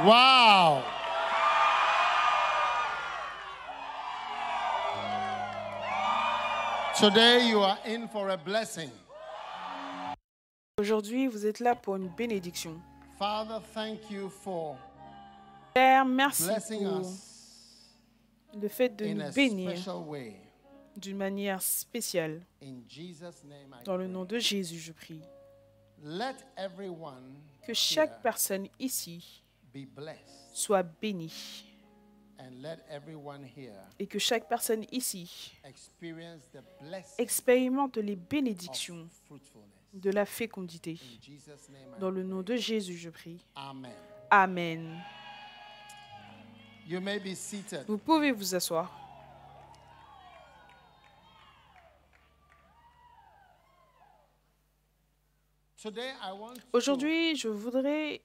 Wow. Today you are in for a blessing. Aujourd'hui, vous êtes là pour une bénédiction. Father, thank you for Père, merci blessing pour us le fait de in nous a bénir special way. d'une manière spéciale. In Jesus' name I Dans le nom pray. de Jésus, je prie. Let everyone Que chaque here personne ici be blessed, soit bénie. and let everyone here Et que chaque personne ici experience the blessing expérimente les of bénédictions fruitfulness. de la fécondité. In Jesus' name I Dans le nom de Jésus, je prie. Amen. Amen. You may be seated. Vous pouvez vous asseoir. Today I want Aujourd'hui, je voudrais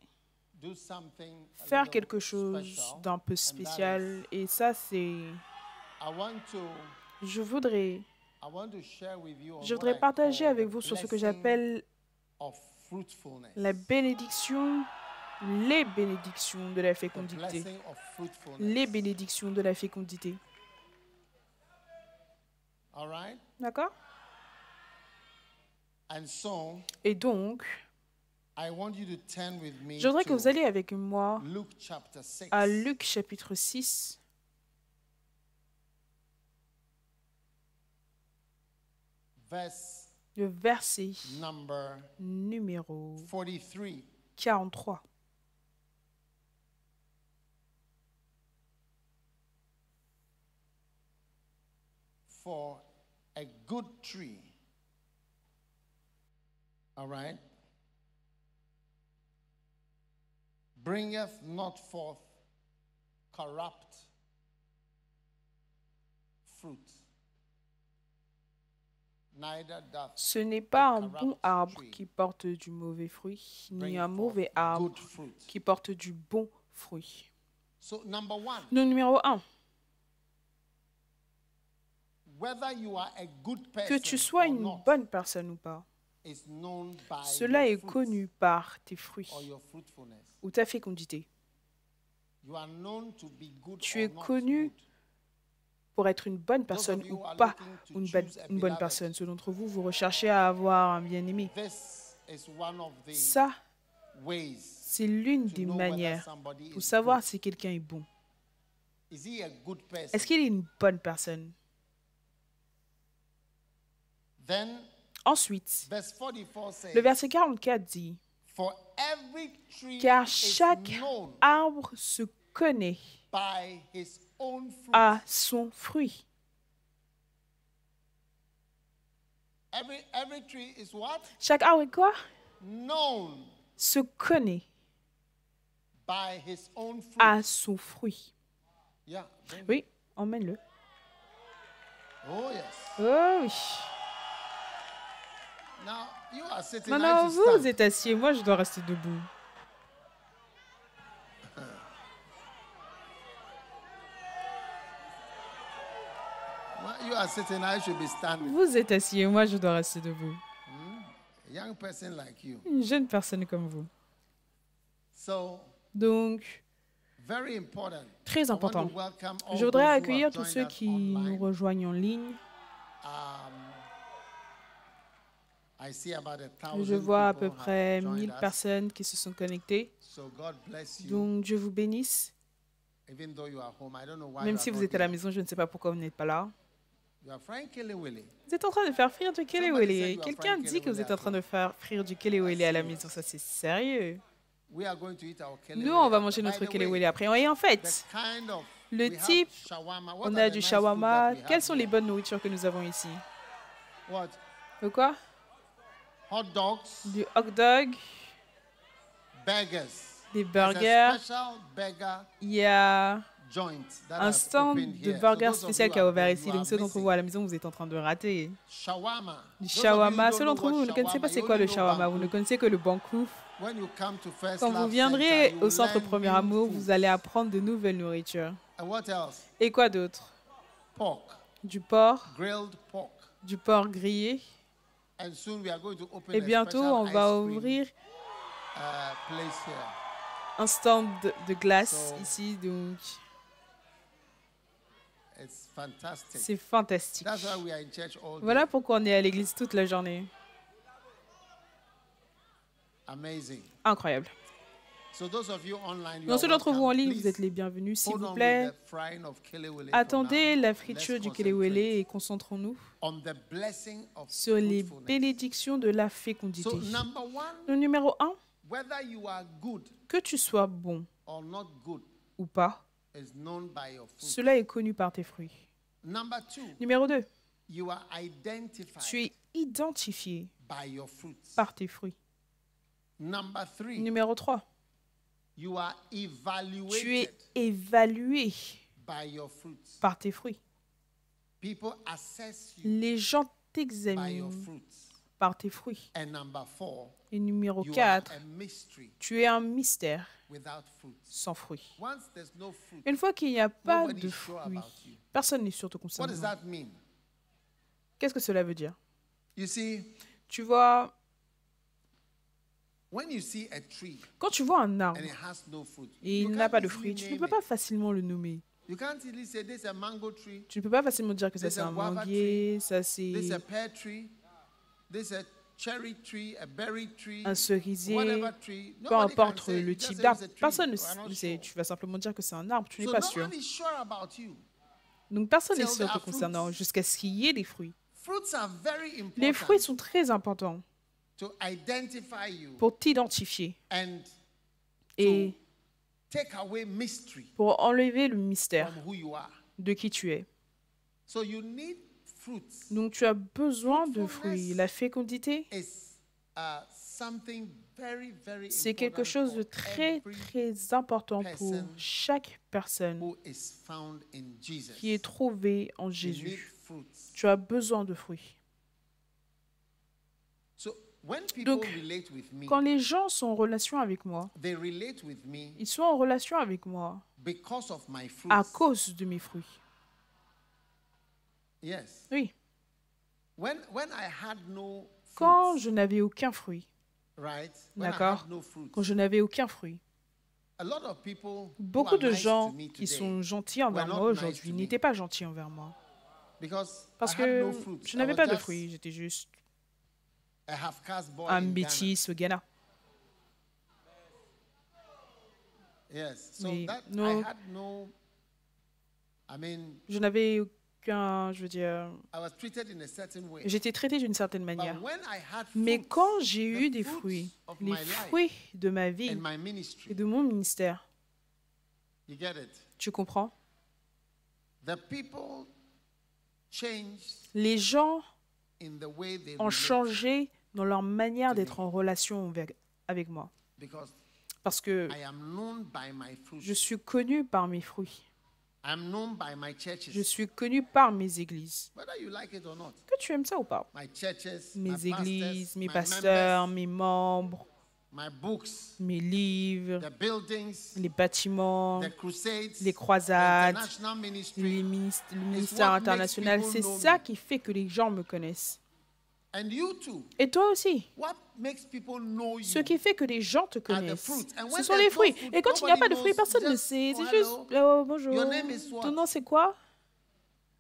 to do something a faire little quelque chose special, d'un peu and that spécial. is, Et ça, c'est... I want to Je voudrais share with you on Je what voudrais I partager call avec the vous sur ce que blessing j'appelle of fruitfulness. la bénédiction, les bénédictions de la The fécondité. blessing of fruitfulness. Les bénédictions de la fécondité. All right? D'accord? And so, Et donc, I want you to turn with me je voudrais que to vous alliez avec moi Luke chapter 6. à Luc chapitre 6, Verse le verset number numéro 43. 43. For a good tree, all right, bringeth not forth corrupt fruit, neither doth Ce n'est pas un corrupt bon arbre tree qui porte du mauvais fruit, ni bring un forth mauvais arbre good fruit. qui porte du bon fruit. So number one, Le numéro 1, whether you are a good que person tu sois or une not bonne personne ou pas, is known by cela your est fruit connu par tes fruits or your fruitfulness. ou ta fécondité. You are known to be good Tu or es not connu good. pour être une bonne Those personne of you ou who are pas looking to choose a une bonne beloved, personne. Ceux d'entre vous, vous recherchez à avoir un bien-aimé. this is one of the Ça, ways c'est l'une to des know whether manières somebody pour is savoir good. si quelqu'un est bon. Is he a good person? Est-ce qu'il est une bonne personne? Then Ensuite, verse 44 says, le verset 44 dit, for every tree car is chaque known arbre se connaît by his own fruit. à son fruit. Every tree is what? Chaque arbre est quoi? Known Se connaît by his own fruit. à son fruit. Yeah. bring it. Oui, emmène-le. Oh yes. Oh oui. Now you are sitting. Maintenant, I vous, should vous êtes assis, moi je dois rester debout. You are sitting. I should be standing. Vous êtes assis et moi je dois rester debout. A young person like you. Une jeune personne comme vous. So Donc, very important. très I want to important. welcome all Je voudrais those who accueillir have tous joined ceux us qui online. nous rejoignent en ligne. I see about 1,000 Je vois à peu people près have joined 1000 us. personnes qui se sont connectées. So God bless you. Donc, Dieu vous bénisse. Even though you are home, I don't know why Même you si are vous not êtes à la here. maison, je ne sais pas pourquoi vous n'êtes pas là. You are frying kelewele. Vous êtes en train de faire frire du said kelewele. you are Quelqu'un frying dit que vous êtes en train de faire frire du kelewele à la maison. Ça, c'est sérieux. We are going to eat our kelewele. Nous, on va manger By notre the way, kelewele après. Et en fait, the kind of le we have type, shawarma. What on are a the du nice food that shawarma. we have Quelles sont les here? bonnes nourritures que nous avons ici? What? De quoi? Hot dogs, Du hot dog, burgers. des There's a burgers. special burger Il y a joint that un has stand opened de here. burger So those of spécial you qui a at ouvert home, ici. you Donc, are ceux d'entre vous missing. à la maison, vous êtes en train de rater. Shawarma. Du Those of you who shawarma. don't Ceux know d'entre what vous, vous ne connaissez pas shawarma, c'est you quoi le only know shawarma. Vous ne Banku. connaissez que le bankouf. When you come to First Quand vous Love viendrez Center, you au centre learn Premier new Amour, foods. vous allez apprendre de nouvelles nourritures. And what else? Et quoi d'autre? Pork, Du porc, grilled pork. du porc grillé. And soon we are going to open Et a bientôt, special on va ice cream ouvrir place here. un stand de glace So- ici, donc It's fantastic. c'est fantastique. That's why we are in church all day. Voilà pourquoi on est à l'église toute la journée. Amazing. Incroyable. So those of you online, you Donc, are ceux d'entre vous en welcome. ligne, vous Please êtes les bienvenus. S'il hold vous on plaît, with the frying of Kelewele for attendez now. la Let's friture du concentrate Kelewele et concentrons-nous on the blessing of sur les fruitfulness. bénédictions de la fécondité. So number one, Le numéro 1, whether you are good que tu sois bon or not good ou pas, is known by your fruit. cela est connu par tes fruits. Number two, Numéro 2, you are identified tu es identifié by your fruits. par tes fruits. Number three, Numéro 3, you are tu es evaluated évalué by your fruits. par tes fruits. People assess you Les gens by your t'examinent fruits. par tes fruits. And number four, Et numéro you 4, are a mystery tu es un mystère without fruits. sans fruits. Once there's no fruit, Une fois qu'il n'y a pas nobody de is sure fruits, about you. personne n'est sûr te What does concernant. that mean? Qu'est-ce que cela veut dire? You see, Tu vois, when you see a tree quand tu vois un arbre and it has no fruit, et you il n'a can't pas de easily fruits, tu ne name peux pas it. facilement le nommer. You can't easily say this is a mango tree, Tu ne peux pas facilement dire que ça This c'est a un guava manguier, ça this is c'est a pear tree, this is a cherry tree, a berry tree, un cerisier, whatever tree. peu Nobody can importe say, le just type say d'arbre. it's a tree. Personne We are not ne sait, sure. tu vas simplement dire que c'est un arbre, tu n'es So pas no sûr. one is sure about you. Donc personne n'est Till sûr there te are concernant fruits. jusqu'à ce qu'il y ait des fruits. Fruits are very Les fruits important sont très importants to identify you pour t'identifier and et take away mystery pour enlever le mystère from who you are. de qui tu es. So you need fruits. Donc tu as besoin de Fruitfulness fruits. La fécondité, Is something very, very c'est quelque important chose de for très, every très important pour person chaque personne who is found in Jesus. qui est trouvée en You need Jésus. fruits. Tu as besoin de fruits. So when people Donc, relate with me, Quand les gens sont en relation avec moi, they relate with me ils sont en relation avec moi because of my fruits. à cause de mes fruits. Yes. Oui. When I had no Quand fruits, je n'avais aucun fruit, right? When I d'accord, had no fruits, quand je n'avais aucun fruit, a lot of people who beaucoup are de nice gens to me qui today, sont gentils envers were moi not nice aujourd'hui to me. n'étaient pas gentils envers moi. because Parce I had que no fruits. je I n'avais was pas de just fruits, j'étais juste a half-caste boy un in Ghana. métis au Ghana. Yes. So Oui, that no. I had no. I mean, Je n'avais aucun, je veux dire, I was treated in a certain way. j'étais traitée d'une certaine manière. But when I had Mais fruits, quand j'ai eu the des fruits fruits, of les my life fruits de ma vie and my et ministry, de mon ministère, you get it? tu comprends? The people changed Les gens in the way they ont relate changé dans leur manière to d'être me. en relation avec moi. because Parce que I am known by my fruits. je suis connue par mes fruits. I'm known by my churches. Je suis connue par mes églises. Whether you like it or not. Que tu aimes ça ou pas? My churches, Mes my églises, pastors, mes my pasteurs, members, mes membres, my books, mes livres, the buildings, les bâtiments, the crusades, les the croisades, international ministry. le ministère what makes international. people C'est know ça me. qui fait que les gens me connaissent. And you too. Et toi aussi. What makes people know you? Ce qui fait que les gens te are the connaissent, fruits. And ce when sont there's les no fruits. fruit, Et quand il n'y a pas de nobody fruits, knows. personne ne Just, sait. oh, C'est juste, hello. oh, bonjour. Your name is what? Ton nom c'est quoi?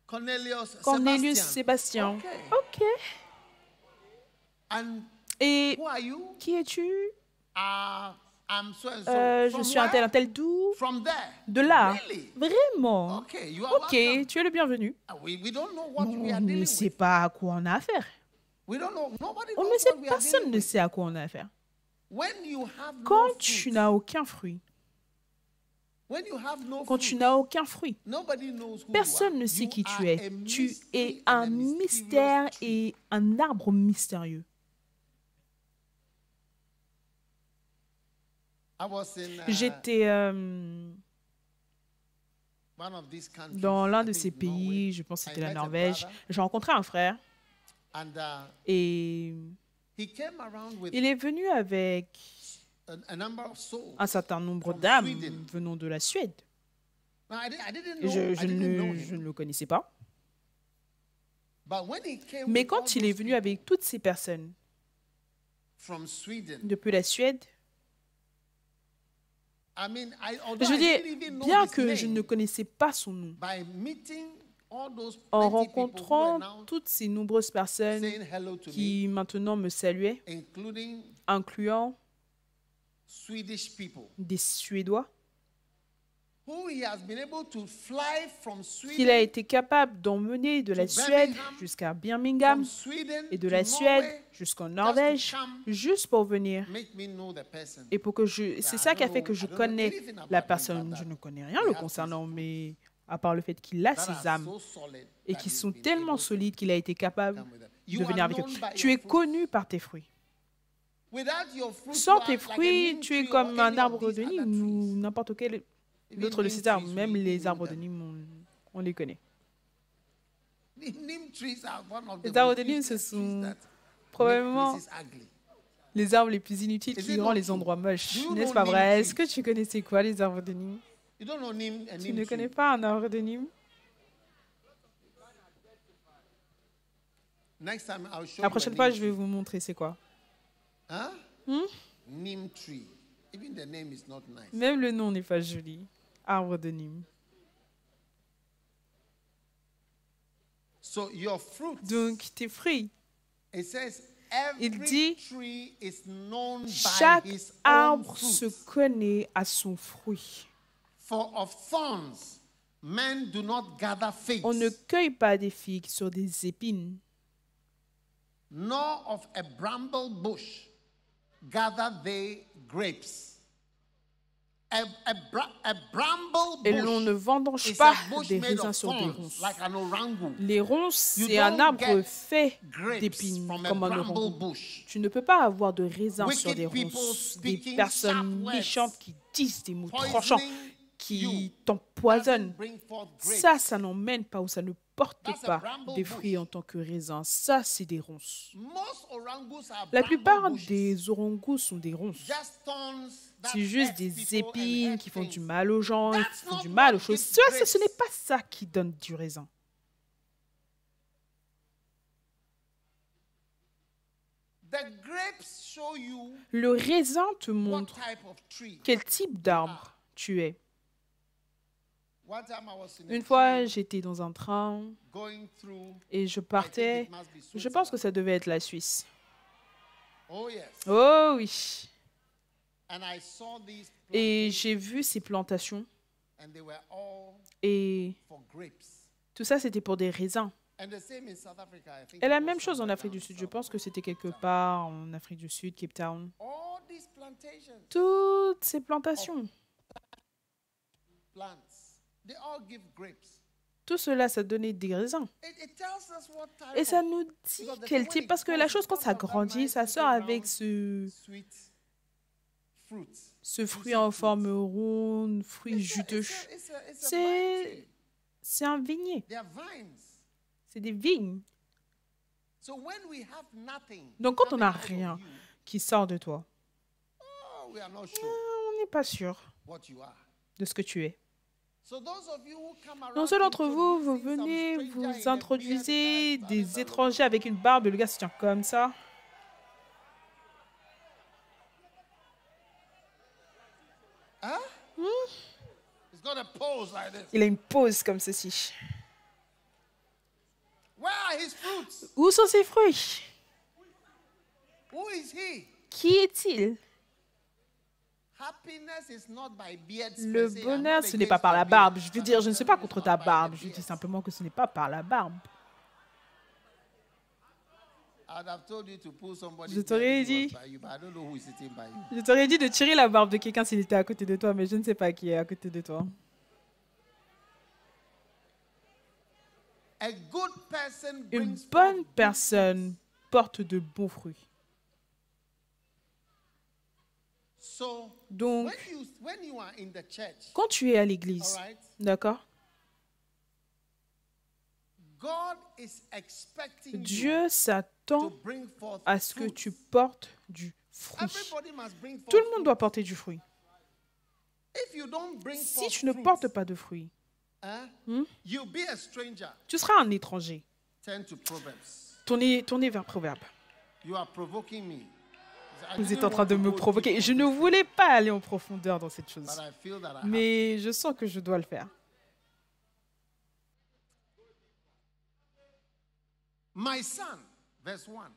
Cornelius, Cornelius Sebastian. Sébastien. Okay. Ok. And Et who are you? qui es-tu? I'm so and so. Je From suis un where? tel d'où? From there. De là. Really? Vraiment? Okay, you are Ok, welcome. tu es le bienvenu. We don't know what we On are ne dealing sait with. pas à quoi on a affaire. We don't know. Nobody On knows ne sait, what we are personne dealing ne with. sait à quoi on a affaire. When you have Quand no tu fruit, n'as aucun fruit, when you have no quand fruit, tu n'as aucun fruit, nobody knows who personne you ne are. sait You qui tu are es. a Tu mystery es and un a mysterious mystère tree. et un arbre mystérieux. I was in J'étais one of these countries, dans l'un I de think ces Norway, pays, je pense que I c'était la met a Norvège. brother, J'ai rencontré un frère and et he came around with il est venu avec a number of souls. un certain nombre From d'âmes Sweden. venant de la Suède. Now, I didn't Et know, Je, I je didn't know ne, je him. ne le connaissais pas. But when he came Mais with quand all il est those venu people avec toutes ces personnes from Sweden, depuis la Suède, I mean, although Je veux I dire, didn't even know bien his que je name, ne connaissais pas son nom, by meeting all those en plenty people who were rencontrant now toutes ces nombreuses personnes saying hello to me, qui maintenant me saluaient, including incluant Swedish people, des Suédois, who he has been able to fly from qu'il a Sweden, été capable d'emmener de la to Suède Birmingham, jusqu'à from Birmingham Sweden et de to la Suède Norway, jusqu'en just Norvège, to come, juste pour venir. make me know the person. Et pour que je, c'est I ça qui a don't fait know- que je I don't know connais anything about la him personne. but Je that ne connais rien he le has concernant, his mais à part le fait qu'il a that ses are âmes so solid et that qui he's sont been tellement able to solides qu'il a été capable come with them. de You venir are avec eux. known by Tu your es fruits. connu par tes fruits. Without your fruit, Sans you are tes like a fruits, neem tu es tree or comme un any of arbre these de other Nîmes trees. ou n'importe quel Even autre de neem ces arbres. trees, Même we les know arbres de them. Nîmes, on les connaît. The neem trees are one of the Les arbres most de Nîmes, useless ce trees sont that make probablement places ugly. les arbres les plus inutiles Is qui it rendent not les true? endroits Do moches. you N'est-ce know pas neem vrai? Est-ce que trees? tu connais c'est quoi les arbres de Nîmes? You don't know a Tu neem ne tree. connais pas un arbre de Nîmes? Next time I'll show La you prochaine a fois, neem je vais tree. vous montrer c'est quoi. Huh? Neem tree. Even the name is not nice. Même le nom n'est pas joli. Arbre de Nîmes. So your fruits, Donc, tes fruits. it says Il every dit, tree is known by chaque his own arbre se fruit. connaît à son fruit. For of thorns, men do not gather figs, On ne cueille pas des figues sur des épines, nor of a bramble bush gather they grapes. A bramble et l'on ne bush vendange is pas a bush des made raisins of sur des thorns, ronces. like an orangu. Les ronces, You c'est un don't arbre get fait grapes d'épines, from a comme un bramble orangu. bush. Tu ne peux pas avoir de raisins sur Wicked des people ronces. Des speaking personnes sharp words, méchantes qui disent des mots tranchants, Poisoning qui you t'empoisonnent. doesn't bring forth grapes. Ça n'emmène pas ou ça ne porte That's a pas bramble des bush. fruits en tant que raisins. Ça, c'est des ronces. Most orangus are La bramble plupart bushes. des orangus sont des ronces. Just thorns that C'est juste hurt des people and épines hurt qui font du things. mal aux gens et qui That's font not du mal what aux choses. gives Ce n'est grapes. pas ça qui donne du raisin. The grapes show you Le raisin te what montre type of tree. quel type d'arbre tu es. One time I was in a Une fois, train j'étais dans un train going through, et je I think partais. it must be Je pense que Switzerland. ça devait être la Suisse. Oh yes. Oh oui. And I saw these Et plantations j'ai vu ces plantations and they were all et for grapes. tout ça, c'était pour des raisins. And the same in South Africa. I think Et la it was même chose en somewhere Afrique down du Sud. Je south. pense que c'était quelque part en Afrique du Sud, Cape Town. All these plantations, Toutes ces plantations, plants, they all give grapes. tout cela, ça donnait des raisins. It tells us what type Et ça of nous dit Because the quel thing, when type, it parce que grows, la it chose, quand comes ça out that grandit, nice ça little sort avec round, ce sweet fruit. fruit en forme ronde, fruit juteux. It's a vine C'est tree. c'est un vignier, They are vines. c'est des vignes. So when we have nothing Donc quand on coming n'a out of rien you, qui sort de toi, oh, we are not sure on n'est pas sûr what you are. de ce que tu es. So those of you who come around Donc ceux d'entre vous, vous introducing some venez, stranger in vous a introduisez beard, des étrangers avec une barbe, et le gars se tient comme ça. Huh? It's got a pose like this. Il a une pose comme ceci. Where are his fruits? Où sont ses fruits? Who is he? Qui est-il? Happiness is not by beards Le per se. I'm bonheur, not ce n'est pas against par the la beard. barbe. Je veux dire, je ne suis pas contre ta By the barbe. Je beard. dis simplement que ce n'est pas par la barbe. I'd have told you to pull somebody Je t'aurais behind you dit- or by you, but I don't know who is sitting by you. Je t'aurais dit de tirer la barbe de quelqu'un s'il était à côté de toi, mais je ne sais pas qui est à côté de toi. A good person Une brings bonne forth personne porte de bons fruits. So Donc, when you are in the church, quand tu es à all l'église, right, d'accord, God is expecting you Dieu to s'attend bring forth à ce que fruits. tu portes du fruit. Everybody must bring forth Tout le monde fruit. doit porter du fruit. If you don't bring Si forth tu ne fruits, portes pas de fruits, you'll be a stranger. tu seras un étranger. Turn to Proverbs. Tournez vers Proverbe. You are provoking me. Vous êtes en train de me provoquer. Je ne voulais pas aller en profondeur dans cette chose. Mais je sens que je dois le faire. My son, verse 1.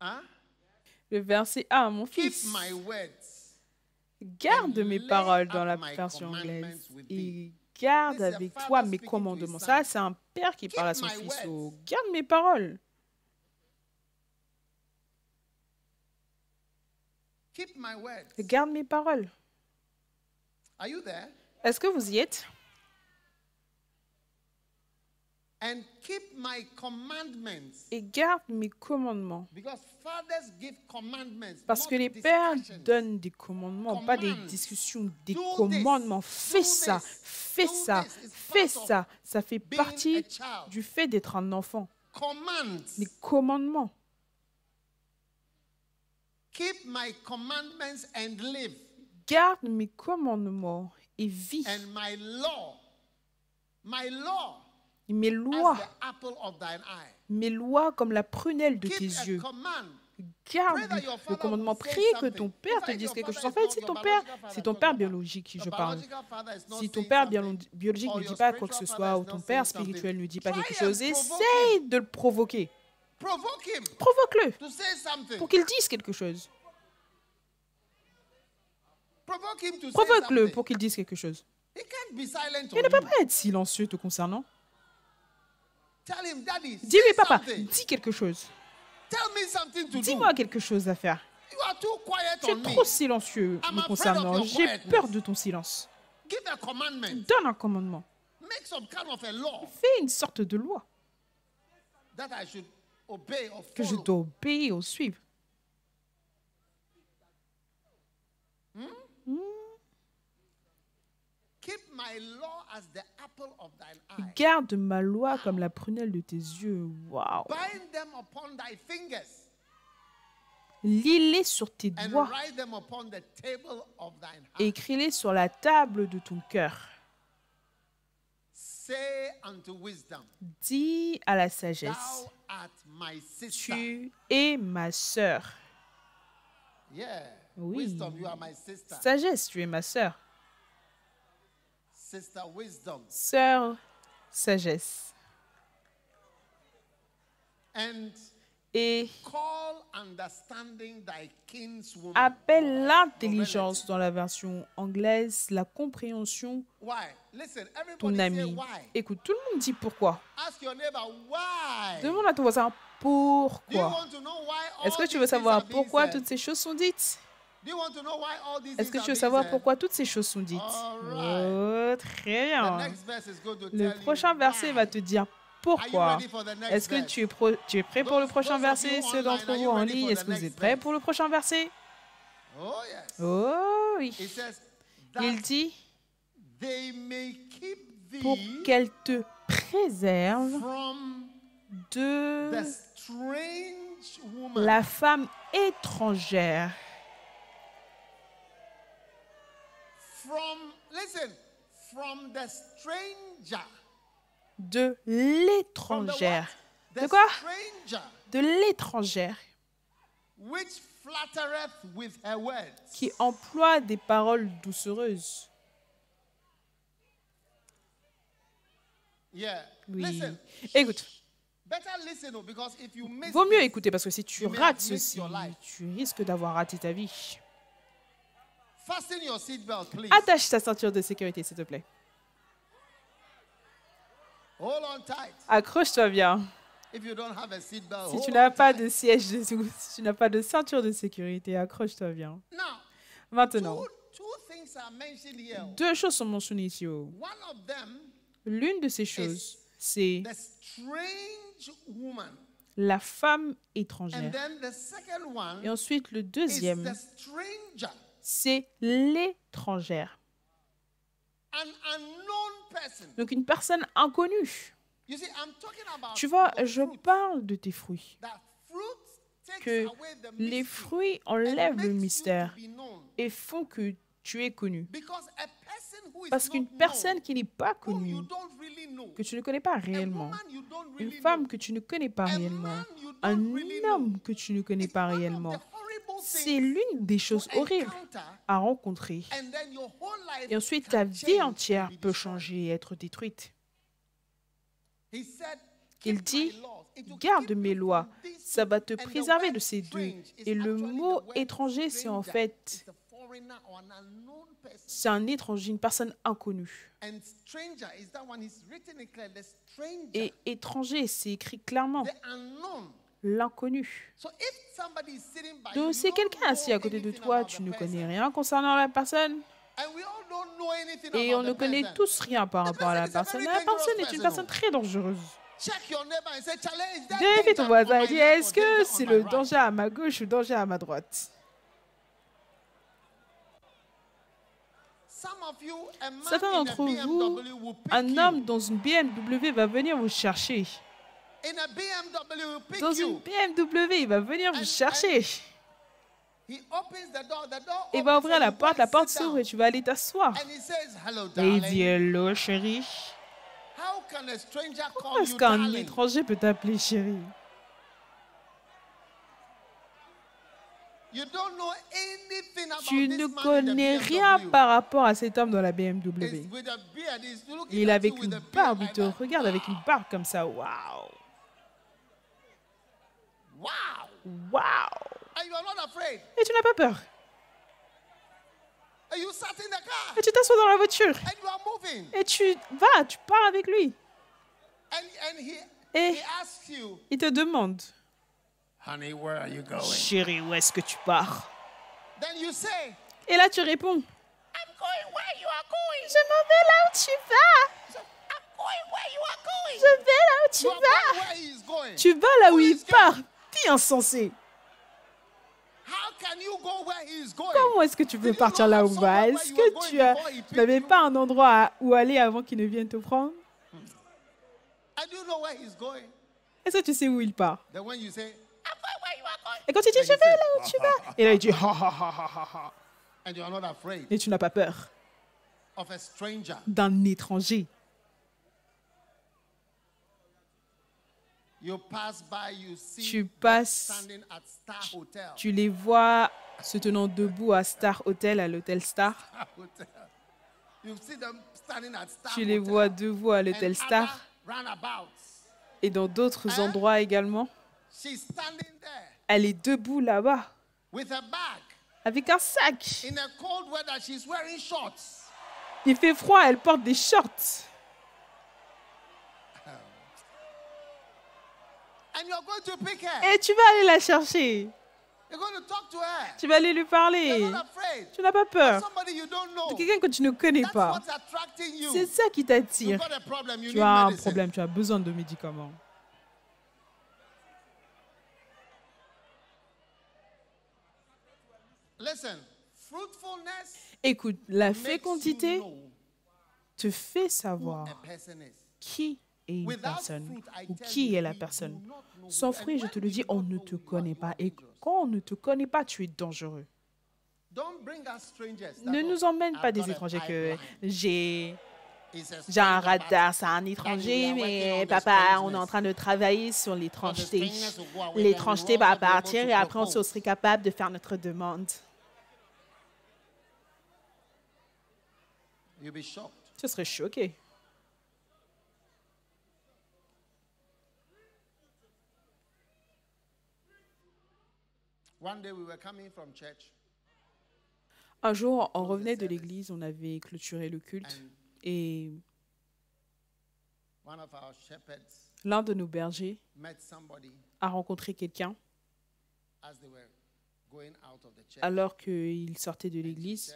Hein? Le verset 1, mon Keep fils, my words. garde mes paroles dans la version anglaise et garde avec toi mes commandements. Ça, c'est un père qui parle à son fils. Oh, garde mes paroles. Keep my words. Garde mes paroles. Are you there? Est-ce que vous y êtes? And keep my commandments. Et garde mes commandements. Because fathers give commandments. Parce not que les pères discussions. donnent des commandements, pas des discussions, des commandements. Fais ça, fais ça, fais ça. Ça fait partie du fait d'être un enfant. Commands. Les commandements. Keep my commandments and live. Garde mes commandements et vis. And my law Et mes as lois, the apple of thine eye. mes lois comme la prunelle de tes Keep a yeux. command. Garde le commandement. Prie que ton père te dise quelque chose. En fait, c'est ton père biologique qui je parle. Si ton père biologique ne dit pas quoi que ce soit, ou ton père spirituel ne dit pas quelque chose, essaye de le provoquer. Provoke him Provoque-le to say something. pour qu'il dise quelque chose. Provoke him to say Provoque-le something. pour qu'il dise quelque chose. He can't be silent Il on ne peut you. pas être silencieux te concernant. Tell him, Daddy, Dis-lui, say papa, something. dis quelque chose. Tell me something to do. Dis-moi quelque chose à faire. You are too quiet Tu on es me. trop silencieux I'm me afraid concernant. of your J'ai quietness. peur de ton silence. Give a commandment. Donne un commandement. Make some kind of a law Fais une sorte de loi that I should obey or que je follow. dois obéir ou suivre. Keep my law as the apple of thine eye. Garde ma loi comme la prunelle de tes yeux. Waouh. Bind them upon thy fingers Lis-les sur tes and doigts write them upon the table of thine heart. et écris-les sur la table de ton cœur. Say unto wisdom, Dis à la sagesse, thou art my sister. tu es ma sœur. Yeah. Oui. Wisdom, you are my sister. Sagesse, tu es ma sœur. Sister wisdom. Sœur, sagesse. And Et call understanding thy kinswoman. appelle l'intelligence dans la version anglaise, la compréhension, Why? Listen, everybody ton say ami. why. Écoute, tout le monde dit pourquoi. Ask your neighbor why. Demande à ton voisin Do you pourquoi. want to know why all Est-ce que tu these veux things savoir are being pourquoi said? toutes ces choses sont dites? Do you want to know why all these Est-ce things que tu are veux being savoir said? pourquoi toutes ces choses sont dites? All Oh, très The bien. next verse is going to Le tell prochain you verset why. va te dire Are you pourquoi. ready for the next Est-ce que verse? tu es prêt pour le prochain Those of verset? you Ceux online, d'entre are vous you en ready ligne, for est-ce the que vous next êtes prêts verse? pour le prochain verset? Oh yes. Oh oui. It says Il that dit they may keep pour thee qu'elle te préserve from de the strange woman. la femme étrangère. Listen, from the stranger. De From the l'étrangère. what? De The quoi? stranger, De l'étrangère which flattereth with her words. qui emploie des paroles doucereuses. Yeah. Oui. Listen. Écoute, Better listen, oh, because if you miss vaut mieux this, écouter parce que si tu you may rates have missed ceci, your life. tu risques d'avoir raté ta vie. Fasten your seatbelt, please. Attache ta ceinture de sécurité, s'il te plaît. Hold on tight. Accroche-toi bien. If you don't have a seatbelt, Si hold tu on n'as pas tight. de siège, si tu n'as pas de ceinture de sécurité, accroche-toi bien. Now, Maintenant, two things are mentioned here. deux choses sont mentionnées ici. One of them, L'une de ces choses, c'est the strange woman. la femme And étrangère. then the second one Et ensuite, le is deuxième, the stranger. c'est l'étrangère. An unknown person. Donc, une personne inconnue. You see, I'm talking about Tu vois, your je fruit. parle de tes fruits. That fruit takes Que away the les mystery fruits and enlèvent makes le you mystère to be known. et font que tu es connu. Because a person Parce qu'une personne qui n'est pas connue, que tu ne connais pas réellement, une femme que tu ne connais pas réellement, un homme que tu ne connais pas réellement, c'est l'une des choses horribles à rencontrer. Et ensuite, ta vie entière peut changer et être détruite. Il dit, garde mes lois, ça va te préserver de ces deux. Et le mot étranger, c'est en fait, c'est un étranger, une personne inconnue. Et étranger, c'est écrit clairement, l'inconnu. Donc, si quelqu'un est assis à côté de toi, tu ne connais rien concernant la personne, et on ne connaît tous rien par rapport à la personne. La personne est une personne très dangereuse. Vérifie ton voisin et dis, est-ce que c'est le danger à ma gauche ou le danger à ma droite? Certains d'entre vous, un homme dans une BMW va venir vous chercher. Dans une BMW, il va venir vous chercher. Il va ouvrir la porte s'ouvre et tu vas aller t'asseoir. Et il dit, hello chérie. Comment est-ce qu'un étranger peut t'appeler chérie? Tu ne connais rien par rapport à cet homme dans la BMW. Il est avec une barbe, il te regarde avec une barbe comme ça. Waouh! Waouh! Et tu n'as pas peur. Et tu t'assois dans la voiture. Et tu pars avec lui. Et il te demande, chérie, où est-ce que tu pars? Et là, tu réponds, je m'en vais là où tu vas. Je vais là où tu vas. Tu vas là où il part. T'es insensé. Comment est-ce que tu peux partir là où il va? Est-ce que tu n'avais pas un endroit où aller avant qu'il ne vienne te prendre? Est-ce que tu sais où il part? Et quand tu dis, je vais là où tu vas, et là il dit, ha ha ha ha ha. Et tu n'as pas peur d'un étranger. Tu passes, tu les vois se tenant debout à Star Hotel, à l'hôtel Star. Tu les vois debout à l'hôtel Star et dans d'autres endroits également. Elle est debout là-bas avec un sac. Il fait froid, elle porte des shorts. Et tu vas aller la chercher. Tu vas aller lui parler. Tu n'as pas peur de quelqu'un que tu ne connais pas. C'est ça qui t'attire. Tu as un problème, tu as besoin de médicaments. Écoute, la fécondité te fait savoir qui est une personne ou qui est la personne. Sans fruit, je te le dis, on ne te connaît pas. Et quand on ne te connaît pas, tu es dangereux. Ne nous emmène pas des étrangers que j'ai un radar, c'est un étranger, mais papa, on est en train de travailler sur l'étrangeté. L'étrangeté va partir et après on serait capable de faire notre demande. Tu serais choqué. Un jour, on revenait de l'église, on avait clôturé le culte et l'un de nos bergers a rencontré quelqu'un alors qu'il sortait de l'église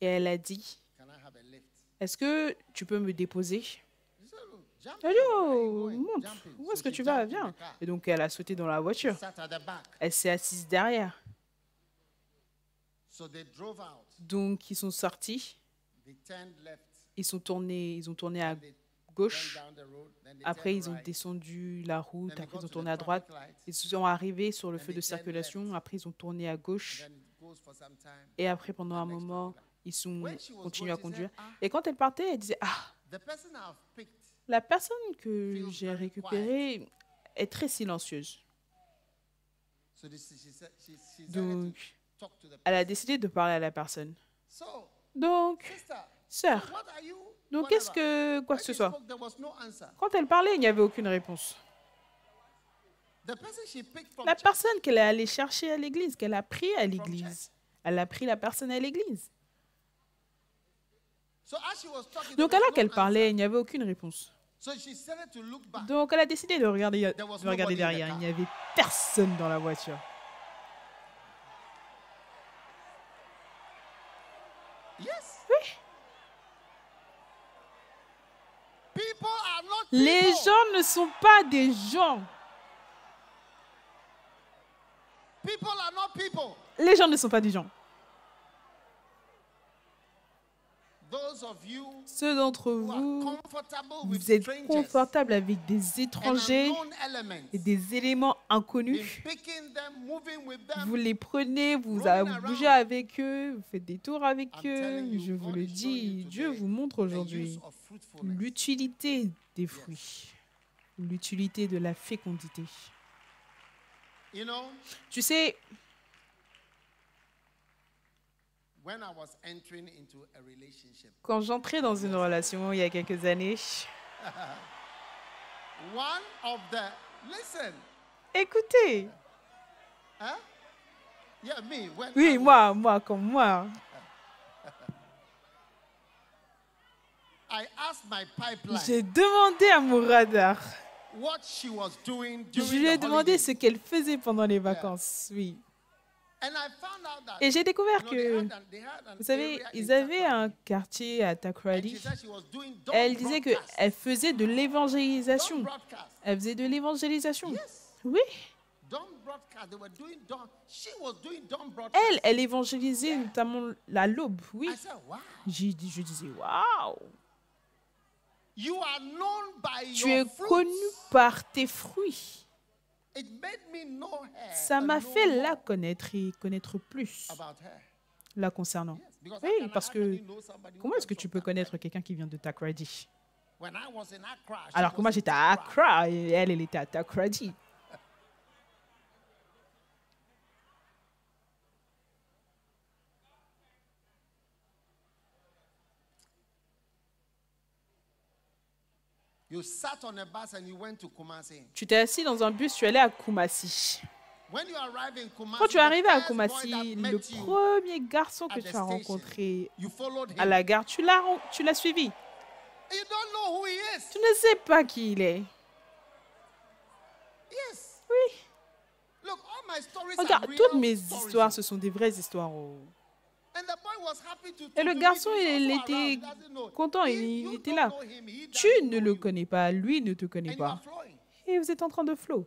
et elle a dit, est-ce que tu peux me déposer? Elle dit, oh, monte, où est-ce que tu vas? Viens. Et donc, elle a sauté dans la voiture. Elle s'est assise derrière. Donc, ils sont sortis. Ils ont tourné à gauche. Après, ils ont descendu la route. Après, ils ont tourné à droite. Ils sont arrivés sur le feu de circulation. Après, ils ont tourné à gauche. Et après, pendant un moment, ils continuent à conduire. Et quand elle partait, elle disait, ah, the person I've picked. la personne que j'ai récupérée est très silencieuse. So she decided Donc, to talk to the elle a décidé de parler à la personne. So, Donc, sister, sœur, what are you? donc Whatever. quoi que When ce she soit. spoke, there was no answer. Quand elle parlait, il n'y avait aucune réponse. The person she picked from La church, personne qu'elle est allée chercher à l'église, qu'elle a pris à l'église, elle a pris la personne à l'église. so as she was talking, Donc, there was alors no qu'elle answer. parlait, il n'y avait aucune réponse. So she started to look back. Donc, elle a décidé de regarder was nobody in the derrière. car. Il n'y avait personne dans la voiture. Yes. Oui. People are not Les people. gens ne sont pas des gens. People are not people. Les gens ne sont pas des gens. Those of you Ceux d'entre who are vous, comfortable with vous êtes strangers confortables avec des and étrangers unknown elements, et des éléments been inconnus. picking them, moving with them. Vous les prenez, vous Rolling bougez around. avec eux, vous faites des tours avec I'm telling eux. you, Je vous God le is showing dis, you Dieu today vous montre the aujourd'hui use of fruitfulness. l'utilité des fruits, l'utilité de la fécondité. You know, Tu sais, when I was entering into a relationship, quand j'entrais dans une relation il y a quelques années, one of the listen, écoutez, huh? Yeah, me. When oui, I was- moi, comme moi, I asked my pipeline j'ai demandé à mon radar, what she was doing je during lui ai the demandé holidays. ce qu'elle faisait pendant les vacances, oui. And I found out that, Et j'ai découvert you know, que, they had an vous savez, area in ils avaient Takoradi. un quartier à And she Takoradi. said she was doing Elle dawn disait broadcast. qu'elle faisait de l'évangélisation. Dawn broadcast. Elle faisait de l'évangélisation. Yes. Oui. Dawn broadcast. They were doing dawn. She was doing dawn broadcast. Elle évangélisait notamment la l'aube. Oui. I said, wow. Je disais, waouh. You are known by Tu your es fruits. connu par tes fruits. It made me know her. Ça and m'a know fait more la connaître et connaître plus about her. la concernant. Yes, because Oui, how parce can que you know somebody who comment est-ce que comes tu from peux Takoradi? connaître quelqu'un qui vient de Takoradi? When I was in Accra, she Alors que was moi in j'étais à Takoradi. Accra et elle était à Takoradi. You sat on a bus and you went to Kumasi. Tu t'es assis dans un bus, tu es allé à Kumasi. When you arrive in Kumasi, Quand tu es arrivé à the first boy Kumasi, that met le you premier garçon que at the tu as station, rencontré you followed him. à la gare, tu l'as suivi. You don't know who he is. Tu ne sais pas qui il est. Yes. Oui. Look, all my stories Regarde, are real toutes mes stories. histoires, ce sont des vraies histoires. Oh. And the boy was happy to Et le meet garçon, you. He's il also était around. He doesn't know. content, He- il you était don't là. know him. He Tu doesn't ne know le you. connais pas, lui ne te connaît And you are pas. flowing. Et vous êtes en train de flow.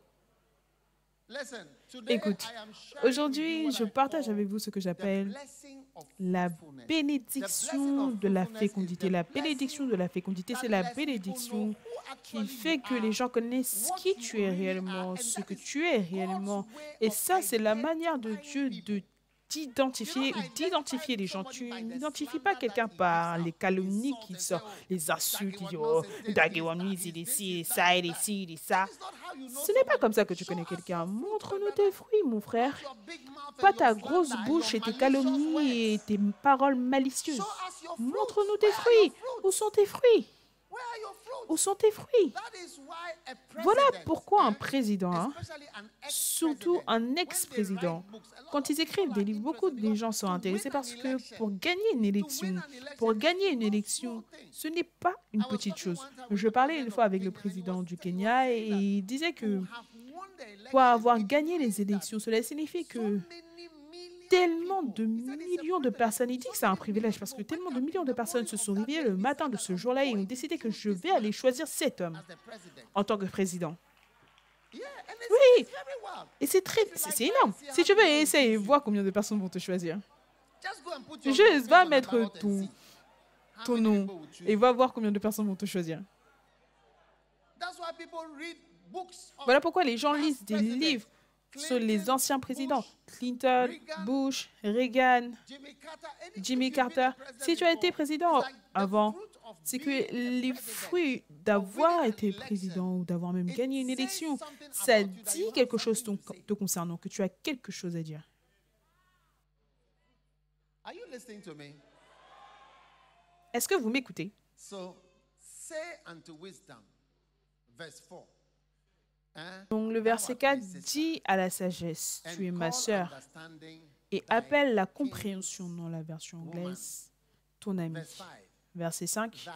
Listen, today Écoute, I am sharing with aujourd'hui, you je what I partage call avec vous ce que the j'appelle blessing of la fruitfulness. bénédiction de la fécondité. La bénédiction de la fécondité, c'est la bénédiction qui fait que les gens connaissent qui tu es réellement, ce que tu es réellement. Et ça, c'est la manière de Dieu de d'identifier les gens. Tu n'identifies pas quelqu'un par les calomnies qui sortent, les insultes, qui disent oh, Dagewami, il est ci, il est ça, il est ci, il est ça. Ce n'est pas comme ça que tu connais quelqu'un. Montre-nous tes fruits, mon frère. Pas ta grosse bouche et tes calomnies et tes paroles malicieuses. Montre-nous tes fruits. Où sont tes fruits? Où sont tes fruits? Voilà pourquoi un président, hein, surtout un ex-président, quand ils écrivent des livres, beaucoup de gens sont intéressés parce que pour gagner une élection, ce n'est pas une petite chose. Je parlais une fois avec le président du Kenya et il disait que pour avoir gagné les élections, cela signifie que tellement de millions de personnes, il dit que c'est un privilège parce que tellement de millions de personnes se sont réveillées le matin de ce jour-là et ont décidé que je vais aller choisir cet homme en tant que président. Oui, et c'est énorme. Si tu veux, essaye et vois combien de personnes vont te choisir. Juste va mettre ton nom et va voir combien de personnes vont te choisir. Voilà pourquoi les gens lisent des livres sur les anciens présidents, Clinton, Bush, Reagan, Jimmy Carter. Si tu as été président avant, c'est que les fruits d'avoir été président ou d'avoir même gagné une élection, ça dit quelque chose te concernant, que tu as quelque chose à dire. Est-ce que vous m'écoutez? Donc le verset 4 dit à la sagesse, tu es ma sœur, et appelle la compréhension dans la version anglaise, ton ami. Verset 5,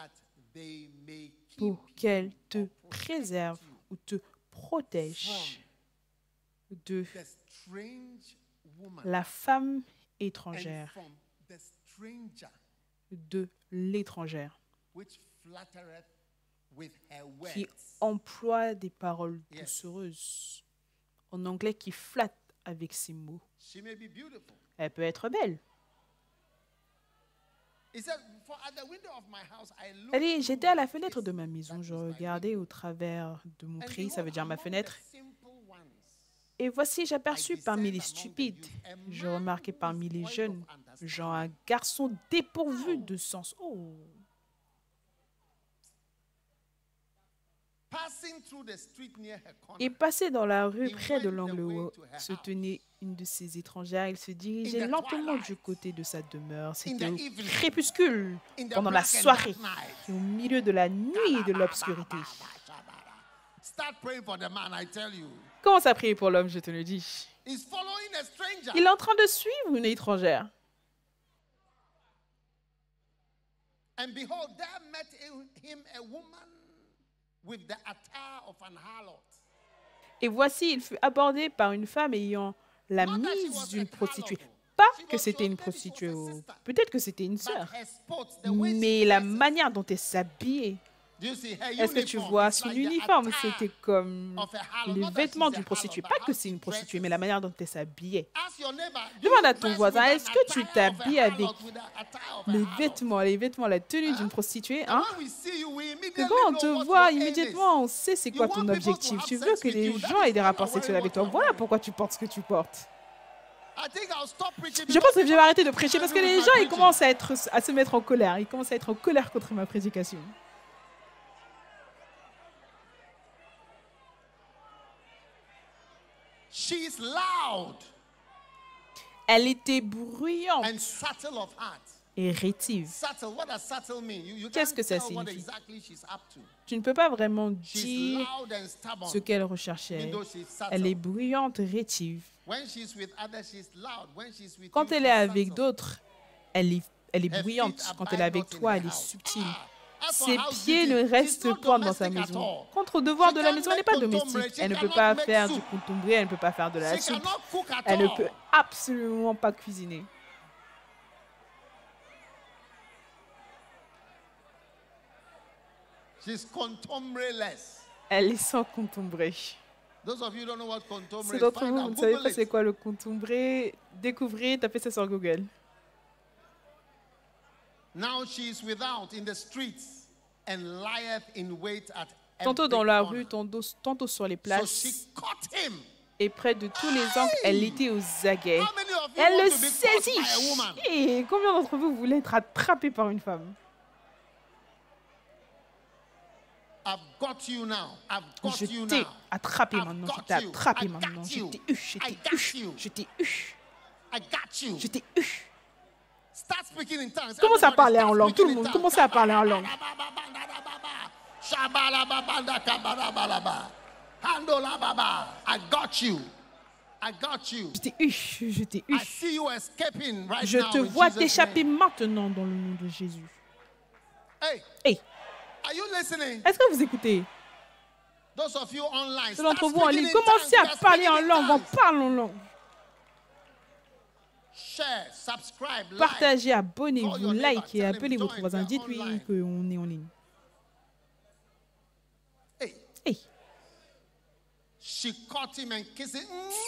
pour qu'elle te préserve ou te protège de la femme étrangère, de l'étrangère, qui emploie des paroles doucereuses. En anglais, qui flatte avec ses mots. Elle peut être belle. Elle dit, j'étais à la fenêtre de ma maison, je regardais au travers de mon treillis, ça veut dire ma fenêtre. Et voici, j'aperçus parmi les stupides, je remarquai parmi les jeunes, genre un garçon dépourvu de sens. Oh! Il passait dans la rue près de l'angle où se tenait une de ces étrangères. Il se dirigeait lentement du côté de sa demeure. C'était au crépuscule, pendant la soirée, et au milieu de la nuit et de l'obscurité. Commence à prier pour l'homme, je te le dis. Il est en train de suivre une étrangère. And behold, there met him a woman with the attire of an harlot. Et voici, il fut abordé par une femme ayant la mise d'une prostituée. Pas que c'était une prostituée, peut-être que c'était une sœur, mais la manière dont elle s'habillait. Est-ce que tu vois son uniforme? C'était comme les vêtements d'une prostituée. Pas que c'est une prostituée, mais la manière dont elle s'habillait. Demande à ton voisin, est-ce que tu t'habilles avec les vêtements, la tenue d'une prostituée, hein? Que quand on te voit immédiatement, on sait c'est quoi ton objectif. Tu veux que les gens aient des rapports sexuels avec toi. Voilà pourquoi tu portes ce que tu portes. Je pense que je vais arrêter de prêcher parce que les gens ils commencent à se mettre en colère. Ils commencent à être en colère contre ma prédication. She's loud. Elle était bruyante And subtle of heart. Et rétive. What does subtle mean? Qu'est-ce que ça signifie? Tu ne peux pas vraiment dire ce qu'elle recherchait. Elle est bruyante, rétive. Quand elle est avec d'autres, elle est bruyante. Quand elle est avec toi, elle est subtile. Ses pieds ne restent pas dans sa maison. Contre le devoir de la maison, elle n'est pas domestique. Elle ne peut pas faire du contombré, elle ne peut pas faire de la soupe. Elle ne peut absolument pas cuisiner. Elle est sans contombré. Si d'entre vous, vous ne savez pas c'est quoi le contombré, découvrez, tapez ça sur Google. Tantôt dans la rue, tantôt sur les places. Et près de tous les angles, elle était aux aguets. Elle le saisit. Et combien d'entre vous voulaient être attrapés par une femme? Je t'ai attrapé maintenant. Je t'ai attrapé maintenant. Je t'ai eu. Je t'ai eu. Je t'ai eu. Commence à parler en langue. Tout le monde, commencez à parler en langue. I got you. Je t'ai eu. Je t'ai eu. Je te vois t'échapper maintenant dans le nom de Jésus. Hey. Est-ce que vous écoutez? Ceux d'entre vous en ligne, commencez à parler en langue. On parle en langue. Partagez, abonnez-vous, likez, appelez votre voisin. Dites-lui qu'on est en ligne. Hey.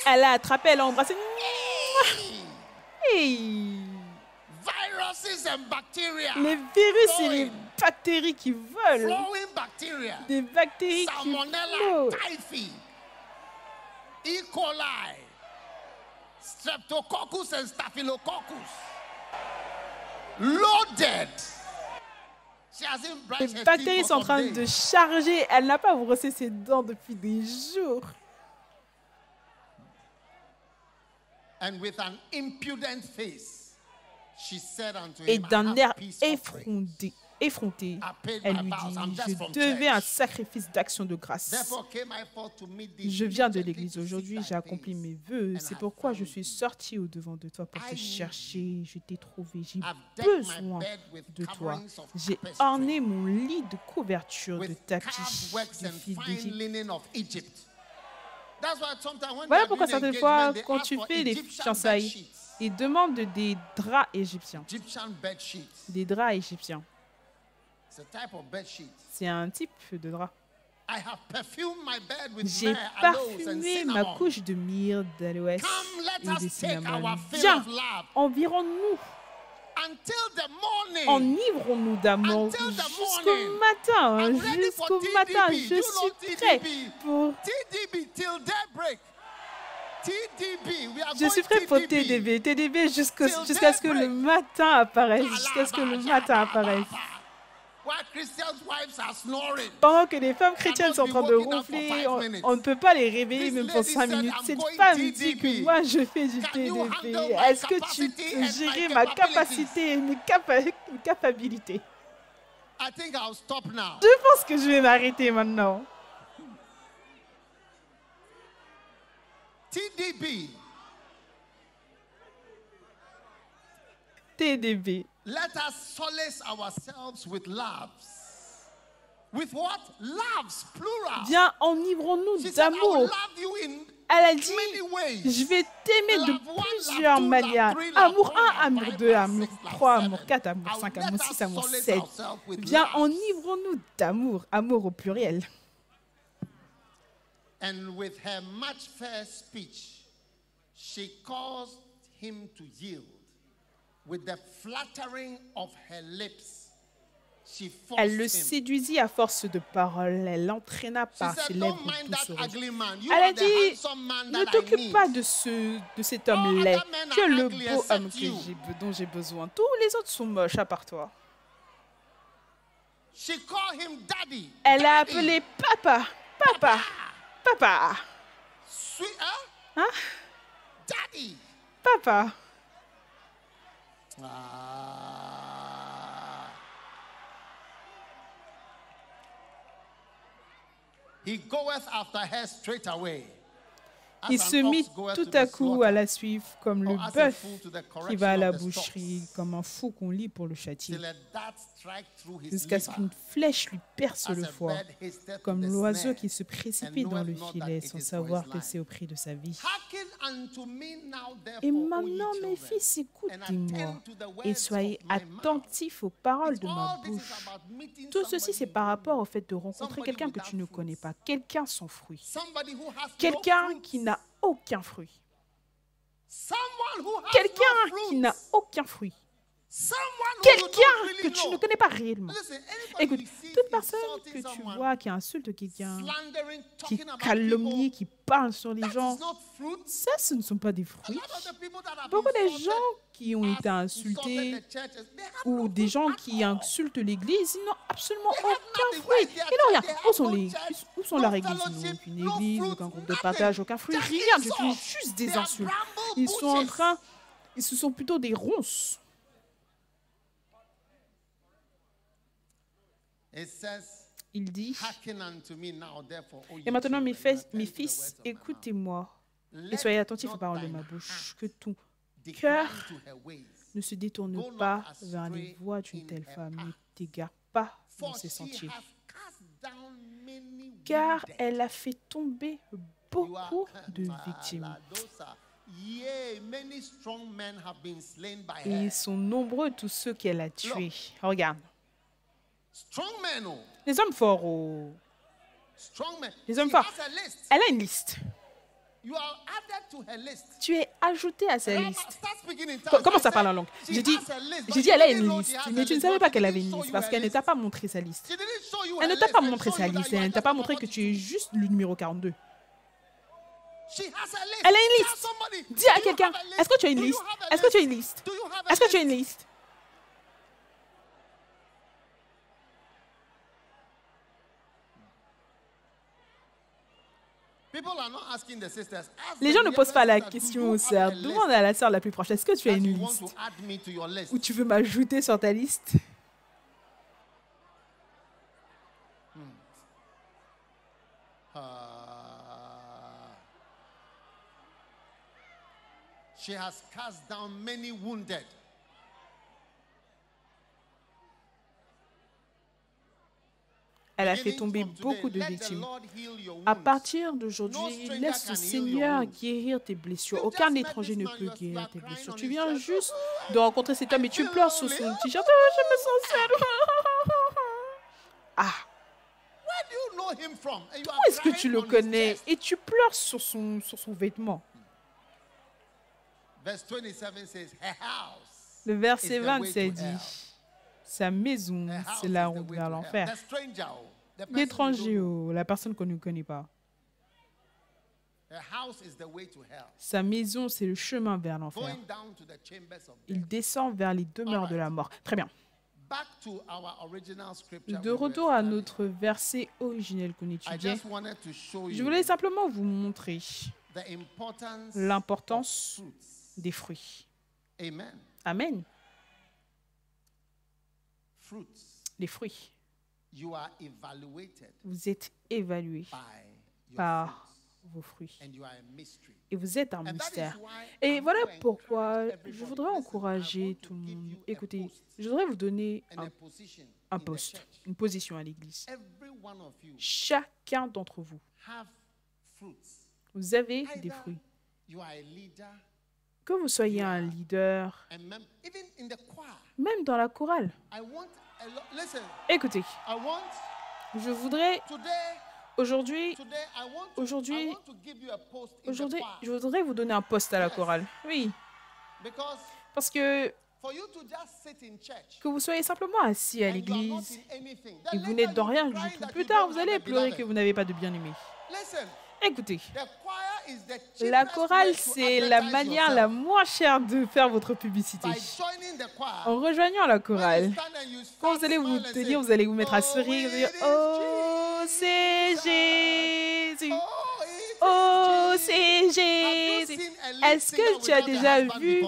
Elle l'a attrapé, elle l'a embrassé. Hey. Les virus et les bactéries qui volent. Des bactéries qui volent. E. coli, Streptococcus and Staphylococcus. Loaded. Les bactéries sont en train de charger. Elle n'a pas brossé ses dents depuis des jours. And with an impudent face, she said unto Et him, d'un "I air have peace offerings." effronté, elle lui dit, je devais un sacrifice d'action de grâce. Je viens de l'église aujourd'hui, j'ai accompli mes vœux. C'est pourquoi je suis sortie au-devant de toi pour te chercher. Je t'ai trouvé, j'ai besoin de toi. J'ai orné mon lit de couverture de tapis du fil d'Égypte. Voilà pourquoi certaines fois, quand tu fais les fiançailles, ils demandent des draps égyptiens. Des draps égyptiens. C'est un type de drap. J'ai parfumé ma couche de myrrhe, d'aloès et de cinnamon. Viens, environne-nous. Enivrons-nous d'amour jusqu'au matin. Jusqu'au matin, je suis prêt pour... Je suis prêt pour TDB. TDB jusqu'à ce que le matin apparaisse. Jusqu'à ce que le matin apparaisse. Pendant que les femmes chrétiennes sont en train de ronfler, on ne peut pas les réveiller même pour 5 minutes. Cette femme dit que moi je fais du TDB. Est-ce que tu peux gérer ma capacité et mes capacités? Je pense que je vais m'arrêter maintenant. TDB. Let us solace ourselves with loves. With what? Loves, plural. Viens, enivrons-nous d'amour. Elle a dit, je vais t'aimer de plusieurs manières. Amour 1, amour 2, amour 3, amour 4, amour 5, amour 6, amour 7. Viens, enivrons-nous d'amour. Amour au pluriel. And with her much fair speech, she caused him to yield. With the flattering of her lips, she forced Elle le him. séduisit à force de paroles. Elle l'entraîna par ses lèvres doucereuses. Elle a dit, ne t'occupe pas de cet homme laid. Tu es le beau homme dont j'ai besoin. Tous les autres sont moches à part toi. Elle a appelé papa, papa, papa. Hein? Daddy. Papa. He goeth after her straight away. Il se mit tout à coup à la suivre comme le bœuf qui va à la boucherie, comme un fou qu'on lit pour le châtier, jusqu'à ce qu'une flèche lui perce le foie, comme l'oiseau qui se précipite dans le filet sans savoir que c'est au prix de sa vie. Et maintenant, mes fils, écoutez-moi et soyez attentifs aux paroles de ma bouche. Tout ceci, c'est par rapport au fait de rencontrer quelqu'un que tu ne connais pas, quelqu'un sans fruit, quelqu'un qui n'a aucun fruit. Quelqu'un qui n'a aucun fruit. Quelqu'un que tu ne connais pas réellement. Écoute, toute personne que tu vois qui insulte quelqu'un, qui calomnie, qui parle sur les gens, ça, ce ne sont pas des fruits. Beaucoup de gens qui ont été insultés ou des gens qui insultent l'Église, ils n'ont absolument aucun fruit. Et là, regarde, où sont leurs églises? Ils n'ont aucune église, aucun groupe de partage, aucun fruit, rien du tout, juste des insultes. Ils se sont plutôt des ronces. Il dit, et maintenant mes fils, écoutez-moi et soyez attentifs aux paroles de ma bouche, que ton cœur ne se détourne pas vers les voies d'une telle femme, ne t'égare pas dans ses sentiers. Car elle a fait tomber beaucoup de victimes. Et ils sont nombreux tous ceux qu'elle a tués. Regarde. Les hommes forts. Les hommes forts. Elle a une liste. Tu es ajouté à sa liste. Comment ça parle en langue? J'ai dit, elle a une liste. Mais tu ne savais pas qu'elle avait une liste parce qu'elle ne t'a pas montré sa liste. Elle ne t'a pas montré sa liste. Elle ne t'a pas montré que tu es juste le numéro 42. Elle a une liste. Dis à quelqu'un, est-ce que tu as une liste? Est-ce que tu as une liste? Est-ce que tu as une liste? Les gens ne posent pas la question aux sœurs. Demande à la sœur la plus proche, est-ce que tu as une liste? Ou tu veux m'ajouter sur ta liste? She has cast down many wounded. Elle a fait tomber beaucoup de victimes. À partir d'aujourd'hui, laisse le Seigneur guérir tes blessures. Aucun étranger ne peut guérir tes blessures. Tu viens juste de rencontrer cet homme et tu pleures sur son t-shirt. Oh, je me sens seule. Ah. Où est-ce que tu le connais? Et tu pleures sur son vêtement. Le verset 27 dit, sa maison, c'est la route vers l'enfer. L'étranger, la personne qu'on ne connaît pas. Sa maison, c'est le chemin vers l'enfer. Il descend vers les demeures de la mort. Très bien. De retour à notre verset originel qu'on étudiait, je voulais simplement vous montrer l'importance des fruits. Amen. Les fruits. Vous êtes évalué par vos fruits. Et vous êtes un mystère. Et voilà pourquoi je voudrais encourager tout le monde. Écoutez, je voudrais vous donner un poste, une position à l'église. Chacun d'entre vous, vous avez des fruits. Que vous soyez un leader, même dans la chorale. Écoutez, je voudrais aujourd'hui, je voudrais vous donner un poste à la chorale. Oui, parce que vous soyez simplement assis à l'église et vous n'êtes dans rien du tout. Plus tard, vous allez pleurer que vous n'avez pas de bien-aimé. Écoutez, la chorale, c'est la manière la moins chère de faire votre publicité. En rejoignant la chorale, quand vous allez vous tenir, vous allez vous mettre à sourire, vous allez dire « Oh, c'est Jésus! Oh, c'est Jésus! » Est-ce que tu as déjà vu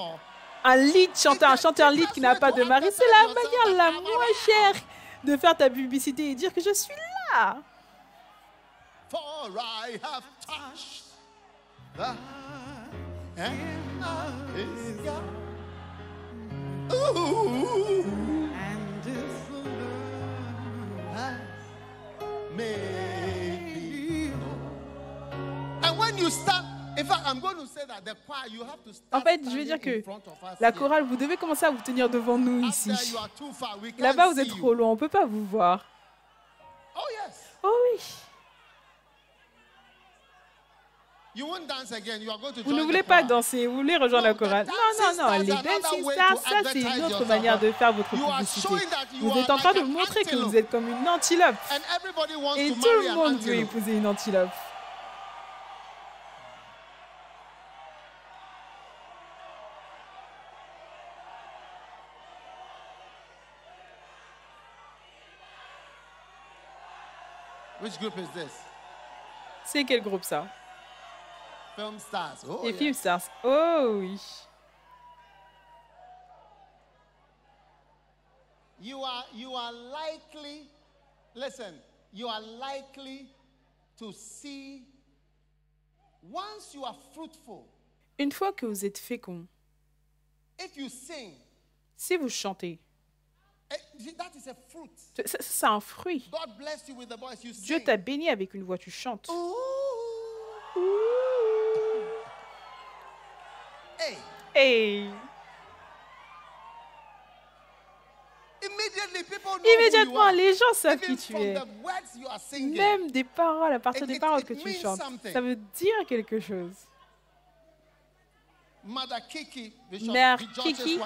un chanteur lead qui n'a pas de mari? C'est la manière la moins chère de faire ta publicité et dire que je suis là. For I have touched the hem of his garment. Ooh, and his love has made me whole. And when you start, in fact, I'm going to say that the choir, you have to start. En fait, je veux dire que la chorale, vous devez commencer à vous tenir devant nous ici. Là-bas, vous êtes trop loin, on ne peut pas vous voir. Oh yes. Oh oui. Vous ne voulez pas danser, vous voulez rejoindre la chorale. Non, les dancing stars, ça c'est une autre manière de faire votre publicité. Vous êtes en train de montrer que vous êtes comme une antilope. Et tout le monde veut épouser une antilope. Which group is this? C'est quel groupe ça? Film stars. Oh, les film stars. Oh oui. You are likely, listen, you are likely to see, once you are fruitful. Une fois que vous êtes fécond, if you sing, si vous chantez, that is a fruit. C'est un fruit. God bless you with the voice you sing. Dieu t'a béni avec une voix, tu chantes. Ooh. Hey. Immédiatement, les gens savent qui tu es. Même des paroles, à partir des paroles que tu chantes, ça veut dire quelque chose. Mère Kiki,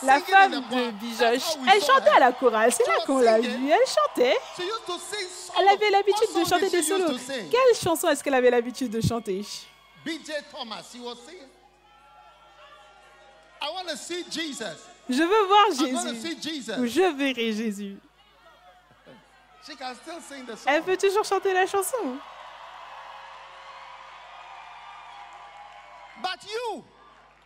la femme de Bijosh, elle chantait à la chorale. C'est là qu'on l'a vue. Elle chantait. Elle avait l'habitude de chanter des solos. Quelle chanson est-ce qu'elle avait l'habitude de chanter? B.J. Thomas, you will see. I want to see Jesus. Je veux voir I'm going to see Jésus. Jesus. Ou je verrai Jésus. She can still sing the song. Elle peut toujours chanter la chanson. But you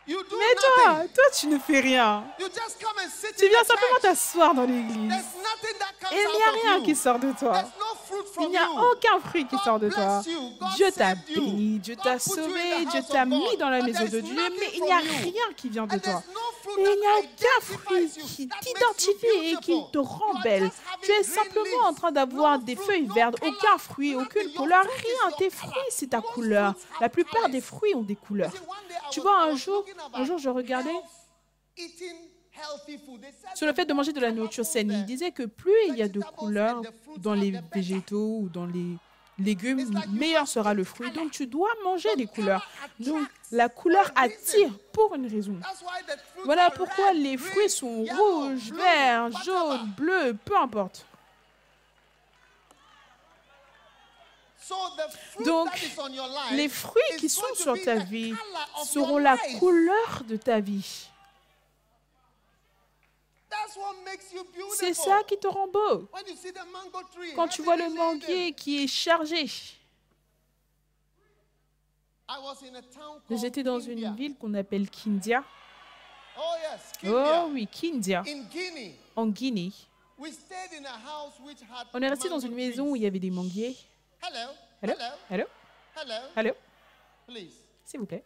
do Mais nothing. toi, tu ne fais rien. You just come and sit Tu in viens the simplement church. t'asseoir dans l'église. There's nothing that comes Et il n'y a out rien of qui you. sort de toi. There's no fruit Il from n'y a you. aucun fruit qui God sort de toi. bless you. God Dieu t'a saved you. béni, Dieu God t'a put you in sauvé, the Dieu house t'a of mis God. dans la But maison de there's Dieu, nothing mais il from n'y a you. rien qui vient de And toi. there's no fruit Et il that n'y a aucun fruit identifies you, qui that makes you t'identifie et qui beautiful. te You rend are belle. just having Tu es green simplement en leaves. train d'avoir No des fruit, feuilles no vertes, color, aucun fruit, nothing. aucune Your couleur, fruit is rien. your Tes color. fruits, c'est ta Most couleur. fruits have La plupart colors. des fruits ont des couleurs. You see, one day I Tu was- vois, I un was jour, looking about je regardais health, eating healthy food. They said sur le the fait de more manger de la nourriture saine. Il colorful disait que plus il y a de couleurs dans les végétaux ou dans les légumes, meilleur sera le fruit. Donc tu dois manger les couleurs. Donc la couleur attire pour une raison. That's why the fruits Voilà are pourquoi red, les green, fruits sont yellow, rouges, blue, verts, whatever. jaunes, bleus, peu importe. So the fruit Donc, that is on your life les fruits is qui sont going to sur be ta the vie color of seront your la life. couleur de ta vie. That's what makes you beautiful. C'est ça qui te rend beau. When you see the mango tree, Quand tu vois le heavily manguier laden. qui est chargé. I was in a town called J'étais dans Kindia. une ville qu'on appelle Kindia. Oh yes, Kindia. Oh oui, Kindia, In Guinea, en Guinée. we stayed in a house which had On est resté dans mango une maison où il y avait des manguiers. Hello, Allô? hello, Allô? hello, Allô? please. S'il vous plaît.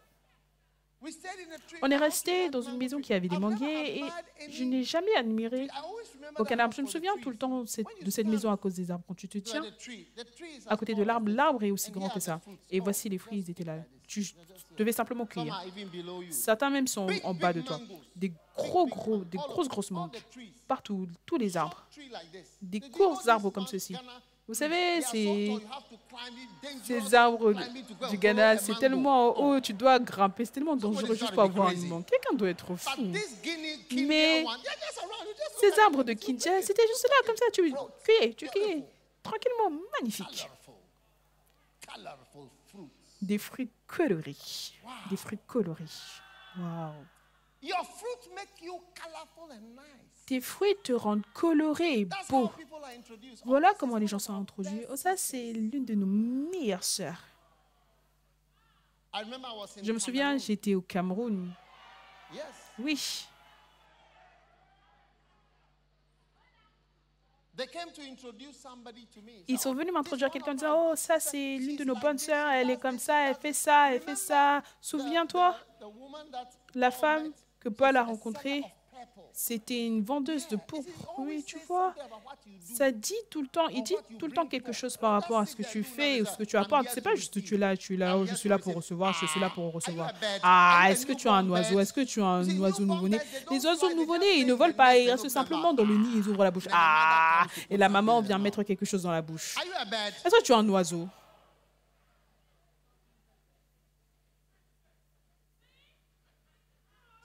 We stayed in a tree. On est a house resté which had dans une mango maison tree. qui avait des I've never manguiers et admired je any- n'ai jamais admiré I always remember aucun that arbre. house Je me for the souviens trees. tout le temps When you de cette stand maison à cause des arbres. Quand tu te by tiens the tree is à côté de as tall as this. l'arbre est aussi And grand here que are ça. the fruits. Et Come voici on, les fruits, just ils étaient là. look like Tu this. Just devais simplement Some cueillir. are even below you. Certains même sont Big, en bas de big toi. mangoes. Des Big, gros, big gros, mangoes. des All grosses, of- grosses all mangues. the trees. Partout, tous les arbres. Short tree like this. Des Do you courts know arbres these comme ones, ceci. Ghana, Vous they savez, are so tall, ces, you have to climb it, dangerous ces arbres climbing to go du and Ghana, follow a c'est mango. tellement Oh. haut, tu dois grimper. C'est tellement dangereux Somebody's juste gotta pour be avoir une crazy. mangue. Quelqu'un doit être But fou. this Guinea, Mais Kindia one, they're just around. You just look ces at arbres them, de it's so Kindia, pretty. c'était juste là, comme ça, tu cueillais, tu cueillais. Beautiful. Tranquillement, magnifique. Colorful fruits. Des fruits colorés. Wow. Des fruits colorés. Wow. Your fruit make you colorful and nice. Tes fruits te rendent coloré et That's how beau. people are introduced. Voilà Oh, comment this les is gens one sont of our introduits. best Oh, ça, sisters. c'est l'une de nos meilleures sœurs. I remember I was in Je me souviens, Cameroon. j'étais au Cameroun. Yes. Oui. They came to introduce somebody to me. Ils sont venus m'introduire quelqu'un en disant, oh, ça, c'est l'une de nos bonnes sœurs. Elle est comme ça, elle fait ça, elle fait ça. Souviens-toi, The woman that la Paul femme met, que Paul a a rencontrée, seller of purple. c'était une vendeuse de Yeah, it pourpre. is Oui, always tu say vois. something about what you do. Ça dit tout le temps, il dit tout le temps quelque chose par rapport à ce que tu fais ou ce que tu apportes. C'est pas juste tu es là, oh, je suis là pour recevoir, je suis là pour recevoir. Ah, est-ce que tu as un oiseau? Est-ce que tu as un oiseau nouveau-né? Les oiseaux nouveau-nés, ils ne volent pas, ils restent simplement dans le nid, ils ouvrent la bouche. Ah, et la maman vient mettre quelque chose dans la bouche. Are you a bird? Est-ce que tu as un oiseau?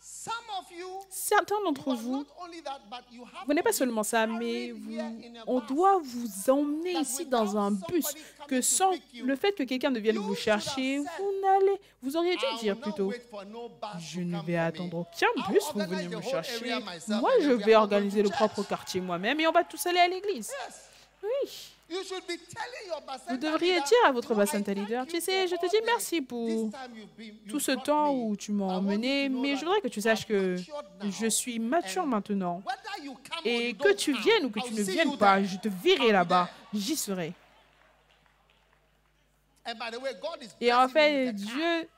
Some of you, Certains you d'entre are vous, not only that, but you have vous n'êtes to pas be seulement ça, mais carried here in a on bus. doit vous emmener That ici without dans un bus, somebody que coming to sans pick you, le fait que quelqu'un ne vienne you vous should chercher, have said, vous auriez dû I will dire not plutôt, wait for no bus je to ne come vais for me. attendre aucun I'll bus pour organize venir the me whole chercher. area myself Moi, and je then we vais are all going organiser to le propre church. quartier moi-même et on va tous aller à l'église. Yes. Oui. You should be telling your bus Vous center devriez leader, dire à votre you know, I bassin thank leader, you tu sais, for je te all dis the- merci pour this time you tout ce brought temps me. où tu m'as I want you emmené, to know mais that je voudrais que tu saches I'm que matured now. je suis mature And maintenant. Whether you come or Et you que don't tu come, viennes ou que I'll tu ne see viennes you pas, there. je te verrai I'll be là-bas, there. j'y serai. And by the way, God is Et en blessing me fait, with a car. Dieu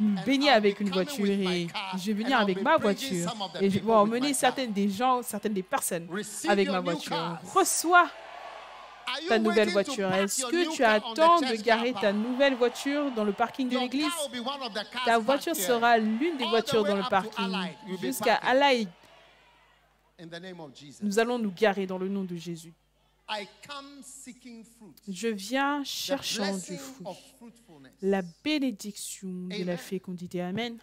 me bénit I'll avec be une coming voiture with my et car, je vais and venir I'll avec be ma bringing voiture some of the et je vais people with my emmener car. certaines des gens, certaines des personnes Receive avec your ma new voiture. cars. Reçois Are you ta nouvelle waiting to voiture. park Est-ce your que new tu car on the attends de church garer car ta park? nouvelle voiture dans le parking de Your l'église? car will be one of the cars Ta parked voiture here. sera l'une des All the voitures way dans le up to parking Allied, you'll be jusqu'à parking. Allied. In the name of Jesus. Nous allons nous garer dans le nom de Jésus. I come seeking fruit. Je viens The cherchant du blessing fruit. of fruitfulness. La bénédiction de la Amen. fécondité. Amen.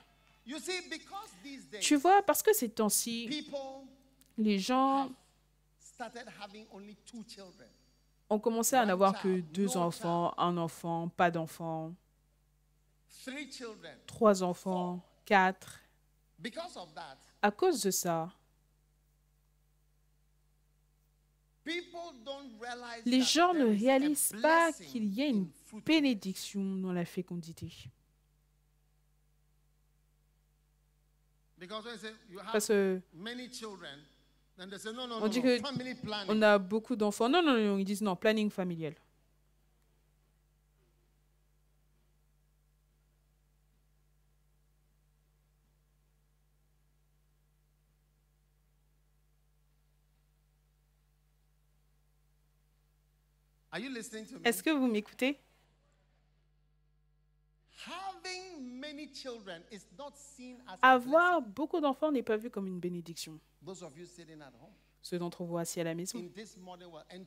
You see, because these days Tu vois, parce que ces temps-ci, people les gens have started having only 2 children. ont commencé à One n'avoir que child, 2 no enfants, un enfant, pas d'enfant. 3 enfants, 4. À cause de ça, les gens ne réalisent pas qu'il y a une bénédiction dans la fécondité. Parce que on dit qu'on a beaucoup d'enfants. Non, non, non, ils disent non, planning familial. Est-ce que vous m'écoutez? Avoir beaucoup d'enfants n'est pas vu comme une bénédiction. Ceux d'entre vous assis à la maison.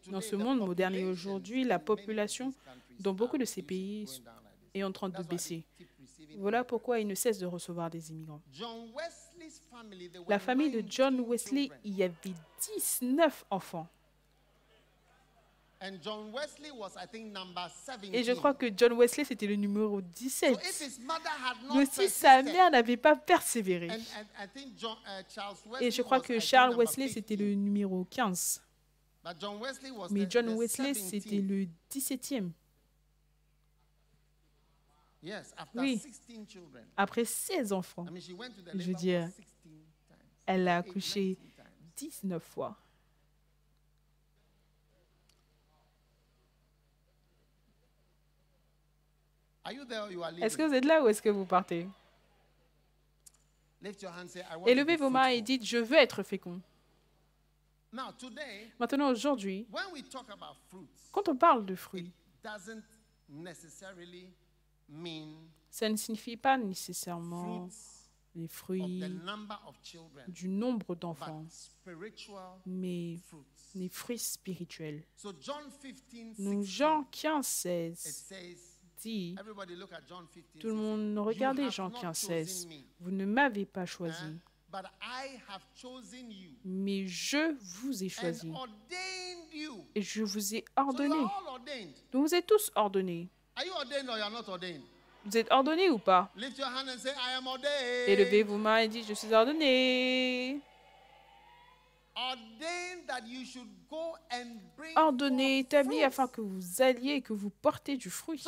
Dans ce monde moderne et aujourd'hui, la population dans beaucoup de ces pays est en train de baisser. Voilà pourquoi ils ne cessent de recevoir des immigrants. La famille de John Wesley, il y avait 19 enfants. Et je crois que John Wesley, c'était le numéro 17. Mais si sa mère n'avait pas persévéré. Et je crois que Charles Wesley, c'était le numéro 15. Mais John Wesley, c'était le 17e. Oui, après 16 enfants. Je veux dire, elle a accouché 19 fois. Est-ce que vous êtes là ou est-ce que vous partez? Élevez vos mains et dites, je veux être fécond. Maintenant, aujourd'hui, quand on parle de fruits, ça ne signifie pas nécessairement les fruits du nombre d'enfants, mais les fruits spirituels. Donc, Jean 15, 16 dit, tout le monde, regardez Jean 15, 16, vous ne m'avez pas choisi, mais je vous ai choisi et je vous ai ordonné. Donc, vous êtes tous ordonnés. Vous êtes ordonnés ou pas? Élevez vos mains et dites, je suis ordonné. Ordonné, établi afin que vous alliez et que vous portez du fruit.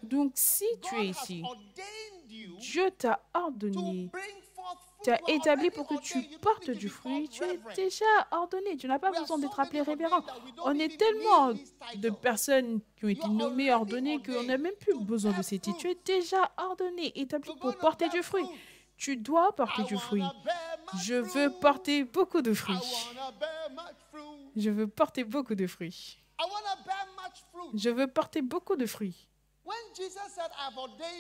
Donc, si tu es ici, Dieu t'a ordonné, t'a établi pour que tu portes du fruit. Tu es déjà ordonné. Tu n'as pas besoin d'être appelé révérend. On est tellement de personnes qui ont été nommées, ordonnées, qu'on n'a même plus besoin de ces titres. Tu es déjà ordonné, établi pour porter du fruit. Tu dois porter du fruit. Je veux porter beaucoup de fruits. Je veux porter beaucoup de fruits. Je veux porter beaucoup de fruits.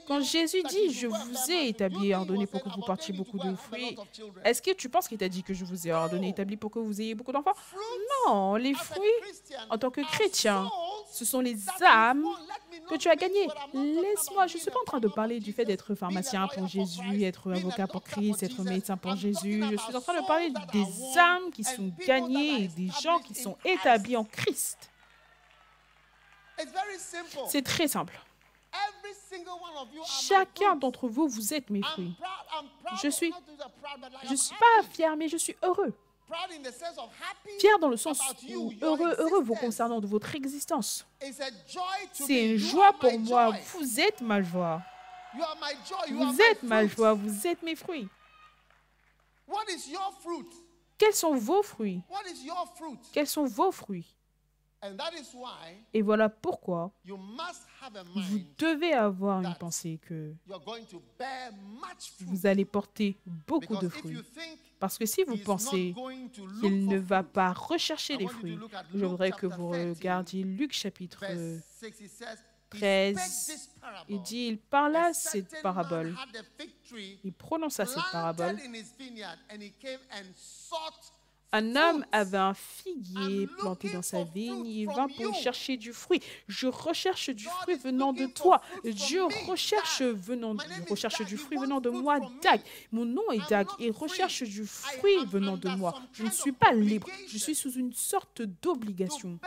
Quand Jésus dit, je vous ai établi et ordonné pour que vous portiez beaucoup de fruits, est-ce que tu penses qu'il t'a dit que je vous ai ordonné et établi pour que vous ayez beaucoup d'enfants? Non, les fruits, en tant que chrétien, ce sont les âmes que tu as gagnées. Laisse-moi, je ne suis pas en train de parler du fait d'être pharmacien pour Jésus, être avocat pour Christ, être médecin pour Jésus. Je suis en train de parler des âmes qui sont gagnées et des gens qui sont établis en Christ. C'est très simple. Chacun d'entre vous, vous êtes mes fruits. Je suis pas fier, mais je suis heureux. Fier dans le sens où heureux vous concernant de votre existence. C'est une joie pour moi. Vous êtes ma joie. Vous êtes ma joie. Vous êtes mes fruits. Quels sont vos fruits? Quels sont vos fruits? Et voilà pourquoi vous devez avoir une pensée que vous allez porter beaucoup de fruits. Parce que si vous pensez qu'il ne va pas rechercher les fruits, je voudrais que vous regardiez Luc chapitre 13. Il dit, il parla cette parabole. Il prononça cette parabole. Un homme avait un figuier planté dans sa vigne, il vint pour chercher du fruit. Je recherche du fruit venant de toi. Dieu recherche du fruit venant de moi, Dag. Mon nom est Dag et recherche du fruit venant de moi. Je ne suis pas libre, je suis sous une sorte d'obligation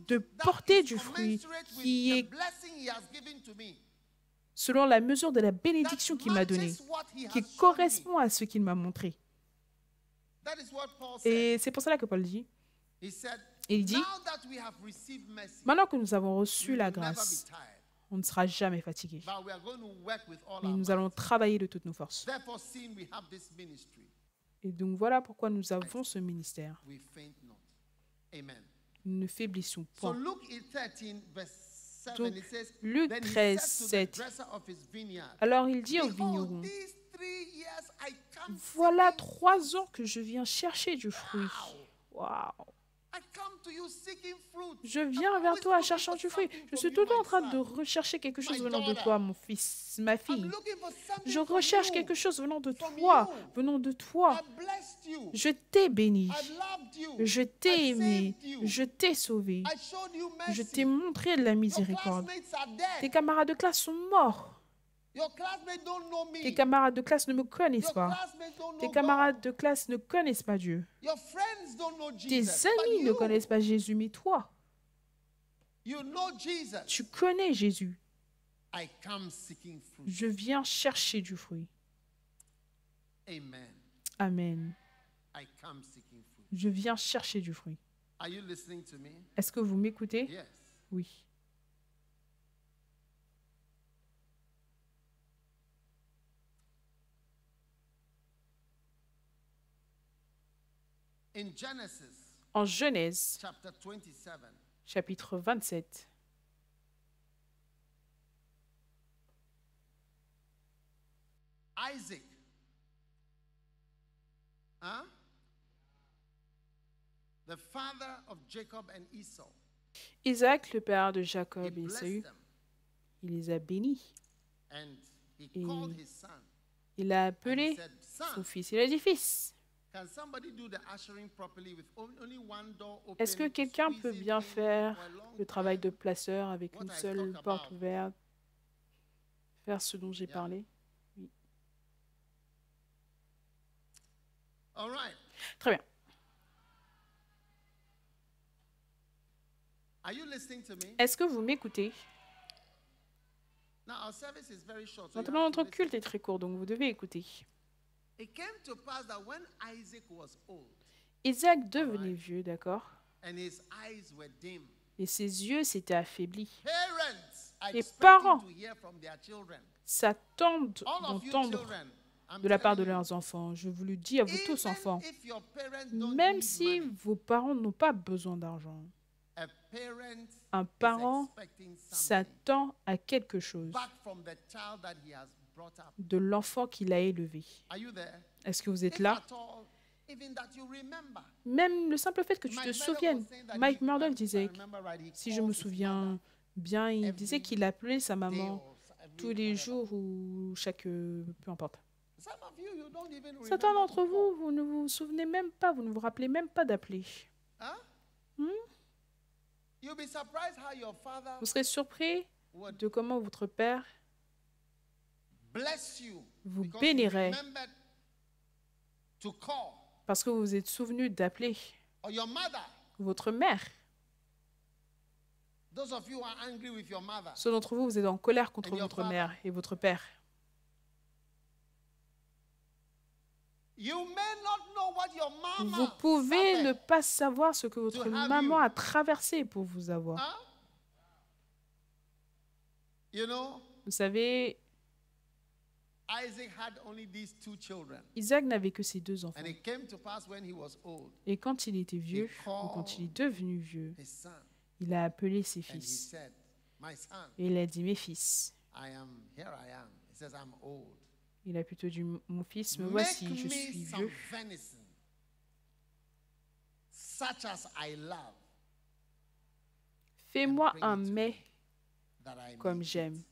de porter du fruit qui est selon la mesure de la bénédiction qu'il m'a donnée, qui correspond à ce qu'il m'a montré. Et c'est pour cela que Paul dit, il dit, maintenant que nous avons reçu la grâce, on ne sera jamais fatigué. Mais nous allons travailler de toutes nos forces. Et donc voilà pourquoi nous avons ce ministère. Nous ne faiblissons point. Donc, Luc 13, 7. Alors il dit au vigneron, voilà 3 ans que je viens chercher du fruit. Waouh! Je viens vers toi cherchant du fruit. Je suis tout le temps en train de rechercher quelque chose venant de toi, mon fils, ma fille. Je recherche quelque chose venant de toi, venant de toi. Je t'ai béni. Je t'ai aimé. Je t'ai sauvé. Je t'ai montré de la miséricorde. Tes camarades de classe sont morts. Tes camarades de classe ne me connaissent pas. Tes camarades de classe ne connaissent pas Dieu. Tes amis ne connaissent pas Jésus, mais toi, tu connais Jésus. Je viens chercher du fruit. Amen. Je viens chercher du fruit. Est-ce que vous m'écoutez? Oui. En Genèse, chapitre 27, Isaac, the father of Jacob and Esau, Isaac, le père de Jacob et Ésaü, il les a bénis. Et il a appelé son fils. Il a dit, fils, est-ce que quelqu'un peut bien faire le travail de placeur avec une seule porte ouverte, faire ce dont j'ai parlé? Oui. Très bien. Est-ce que vous m'écoutez? Maintenant, notre culte est très court, donc vous devez écouter. Isaac devenait vieux, d'accord? Et ses yeux s'étaient affaiblis. Les parents s'attendent d'entendre de la part de leurs enfants. Je vous le dis à vous tous, enfants, même si vos parents n'ont pas besoin d'argent, un parent s'attend à quelque chose de l'enfant qu'il a élevé. Est-ce que vous êtes là? Même le simple fait que tu te souviennes. Mike Murdock disait, si je me souviens bien, il disait qu'il appelait sa maman tous les jours ou chaque... peu importe. Certains d'entre vous, vous ne vous souvenez même pas, vous ne vous rappelez même pas d'appeler. Vous serez surpris de comment votre père vous bénirait parce que vous vous êtes souvenu d'appeler votre mère. Ceux d'entre vous, vous êtes en colère contre votre mère et votre père. Vous pouvez ne pas savoir ce que votre maman a traversé pour vous avoir. Vous savez, Isaac n'avait que ses 2 enfants. Et quand il était vieux, ou quand il est devenu vieux, il a appelé ses fils. Et il a dit, mes fils. Il a plutôt dit, mon fils, me voici, je suis vieux. Fais-moi un mets comme j'aime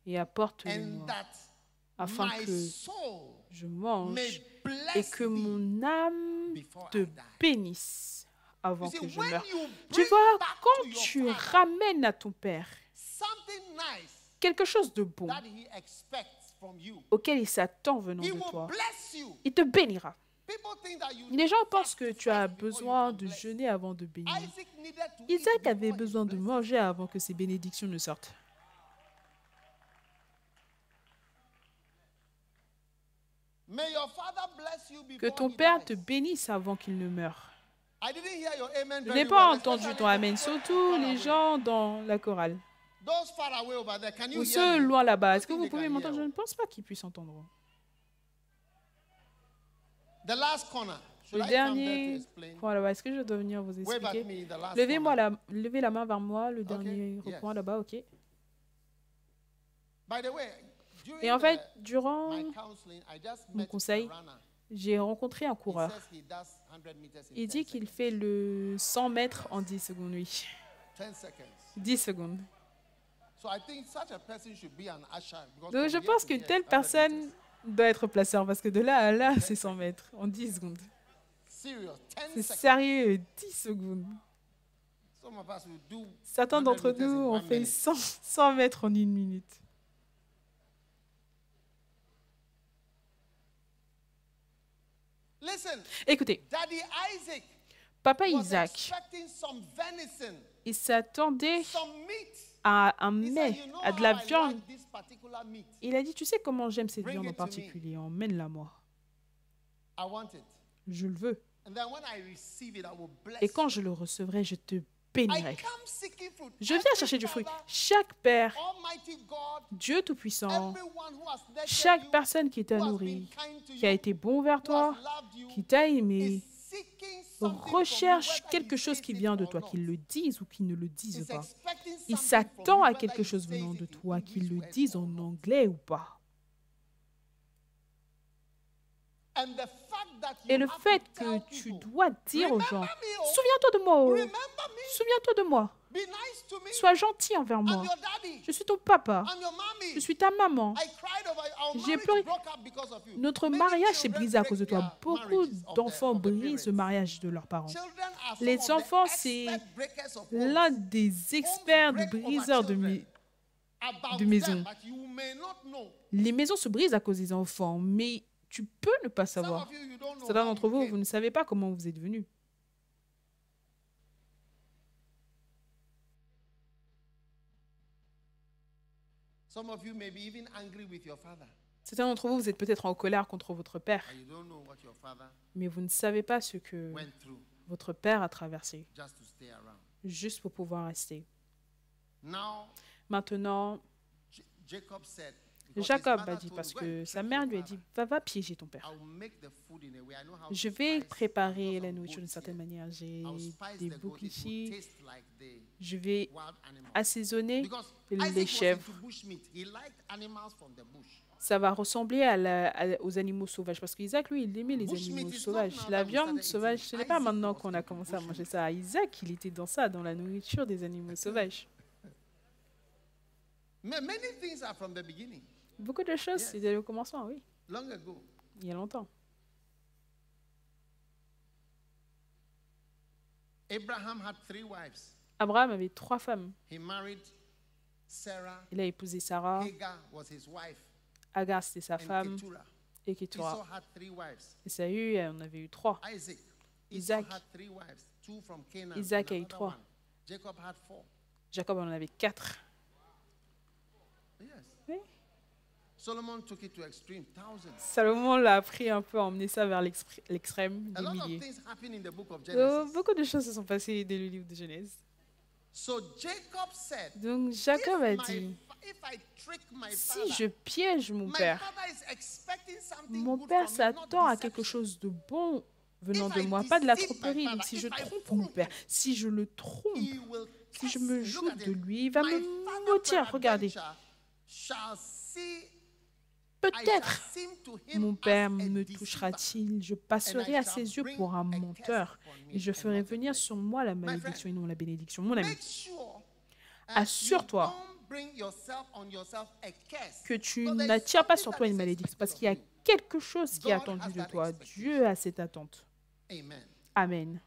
et apporte-le-moi, afin que je mange et que mon âme te bénisse avant que je meure. Tu vois, quand tu ramènes à ton père quelque chose de bon auquel il s'attend venant de toi, il te bénira. Les gens pensent que tu as besoin de jeûner avant de bénir. Isaac avait besoin de manger avant que ses bénédictions ne sortent. Que ton père te bénisse avant qu'il ne meure. Je n'ai pas entendu ton amen, surtout les gens dans la chorale. Ou ceux loin là-bas. Est-ce que vous pouvez m'entendre? Je ne pense pas qu'ils puissent entendre. Le dernier point là-bas, est-ce que je dois venir vous expliquer? Levez la main vers moi, le dernier point là-bas, ok. Et en fait, durant mon conseil, j'ai rencontré un coureur. Il dit qu'il fait le 100 mètres en 10 secondes, oui. 10 secondes. Donc je pense qu'une telle personne doit être placée parce que de là à là, c'est 100 mètres en 10 secondes. C'est sérieux, 10 secondes. Certains d'entre nous ont fait 100 mètres en 1 minute. Écoutez, Papa Isaac, il s'attendait à un mets, à de la viande. Il a dit, tu sais comment j'aime cette viande en particulier, emmène-la moi. Je le veux. Et quand je le recevrai, je te bénirai. Je viens chercher du fruit. Chaque père, Dieu Tout-Puissant, chaque personne qui t'a nourri, qui a été bon vers toi, qui t'a aimé, recherche quelque chose qui vient de toi, qu'il le dise ou qu'il ne le dise pas. Il s'attend à quelque chose venant de toi, qu'il le dise en anglais ou pas. Et le fait que tu dois dire aux gens, souviens-toi de moi, souviens-toi de moi, sois gentil envers moi, je suis ton papa, je suis ta maman, j'ai pleuré. Notre mariage s'est brisé à cause de toi. Beaucoup d'enfants brisent le mariage de leurs parents. Les enfants, c'est l'un des experts de briseurs de maisons. Les maisons se brisent à cause des enfants, mais tu peux ne pas savoir. Certains d'entre vous, vous ne savez pas comment vous êtes venus. Certains d'entre vous, vous êtes peut-être en colère contre votre père, mais vous ne savez pas ce que votre père a traversé, juste pour pouvoir rester. Maintenant, Jacob a dit, parce que sa mère lui a dit, va piéger ton père. Je vais préparer la nourriture d'une certaine manière. J'ai des boucs ici. Je vais assaisonner les chèvres. Ça va ressembler aux animaux sauvages. Parce qu'Isaac, lui, il aimait les animaux sauvages. La viande sauvage, ce n'est pas maintenant qu'on a commencé à manger ça. Isaac, il était dans ça, dans la nourriture des animaux sauvages. Beaucoup de choses, c'était le commencement, oui. Il y a longtemps. Abraham avait 3 femmes. Il a épousé Sarah. Agar, c'était sa femme. Et Ketura. Esaü en avait eu 3. Isaac a eu 3. Jacob en avait 4. Oui. Salomon l'a pris un peu, emmené ça vers l'extrême, des milliers. Beaucoup de choses se sont passées dès le livre de Genèse. Donc Jacob a dit, si je piège mon père s'attend à quelque chose de bon venant de moi, pas de la tromperie. Donc si je trompe mon père, si je le trompe, si je me joue de lui, il va me maudire. Regardez. Peut-être mon père me touchera-t-il, je passerai à ses yeux pour un menteur et je ferai venir sur moi la malédiction et non la bénédiction. Mon ami, assure-toi que tu n'attires pas sur toi une malédiction parce qu'il y a quelque chose qui est attendu de toi. Dieu a cette attente. Amen.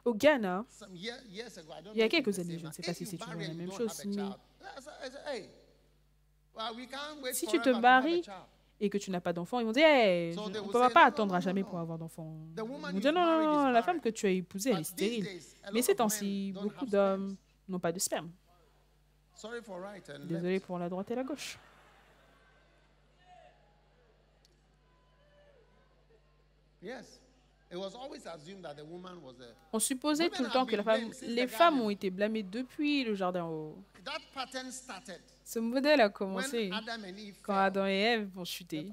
Au Ghana, il y a quelques années, je ne sais pas si c'est toujours la même chose, mais si tu te maries et que tu n'as pas d'enfant, ils vont dire hey, on ne va pas attendre à jamais pour avoir d'enfants. Ils vont dire non, la femme que tu as épousée, elle est stérile. Mais ces temps-ci, beaucoup d'hommes n'ont pas de sperme. Désolé pour la droite et la gauche. On supposait tout le temps que les femmes ont été blâmées depuis le jardin. Ce modèle a commencé quand Adam et Ève vont chuter.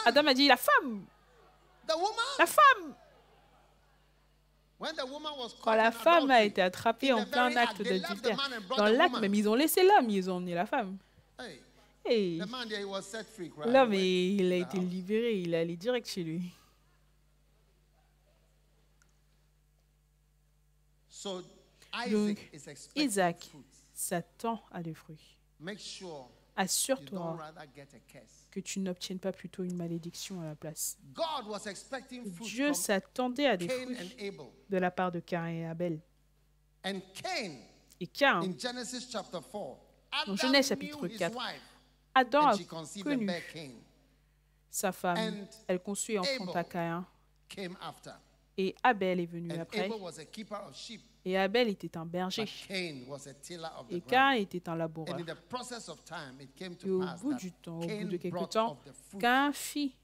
Adam a dit la femme. La femme. Quand la femme a été attrapée en plein acte d'adultère, dans l'acte même, ils ont laissé l'homme, ils ont emmené la femme. Hey. L'homme, il a été libéré, il est allé direct chez lui. Donc, Isaac s'attend à des fruits. Assure-toi que tu n'obtiennes pas plutôt une malédiction à la place. Dieu s'attendait à des fruits de la part de Caïn et Abel. Et Caïn, dans Genèse chapitre 4, Adam a connu sa femme, elle conçut et enfanta Caïn. Et Abel est venu après. Et Abel était un berger. Et Caïn était un laboureur. Et au bout du temps, au bout de quelque temps, Caïn fit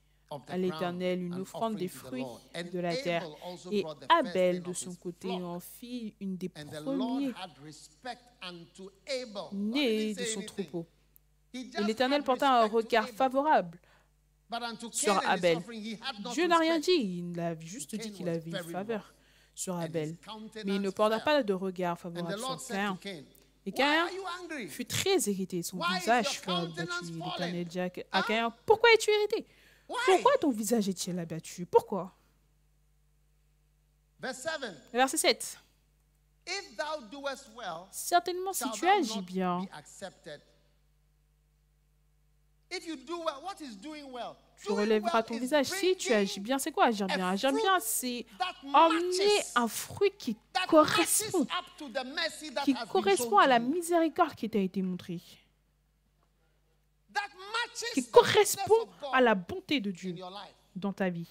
à l'Éternel une offrande des fruits de la terre. Et Abel, de son côté, en fit une des premiers nés de son troupeau. Et l'Éternel porta un regard favorable sur Abel. Dieu n'a rien dit, il a juste dit qu'il avait une faveur sur Abel. Mais il ne porta pas de regard favorable sur Caïn. Et Caïn fut très irrité, son visage fut abattu. L'Éternel dit à Caïn, pourquoi es-tu irrité? Pourquoi ton visage est-il abattu? Pourquoi? Verset 7. Certainement, si tu agis bien, tu relèveras ton visage. Si tu agis bien, c'est quoi agir bien? Agir bien, c'est emmener un fruit qui correspond à la miséricorde qui t'a été montrée, qui correspond à la bonté de Dieu dans ta vie.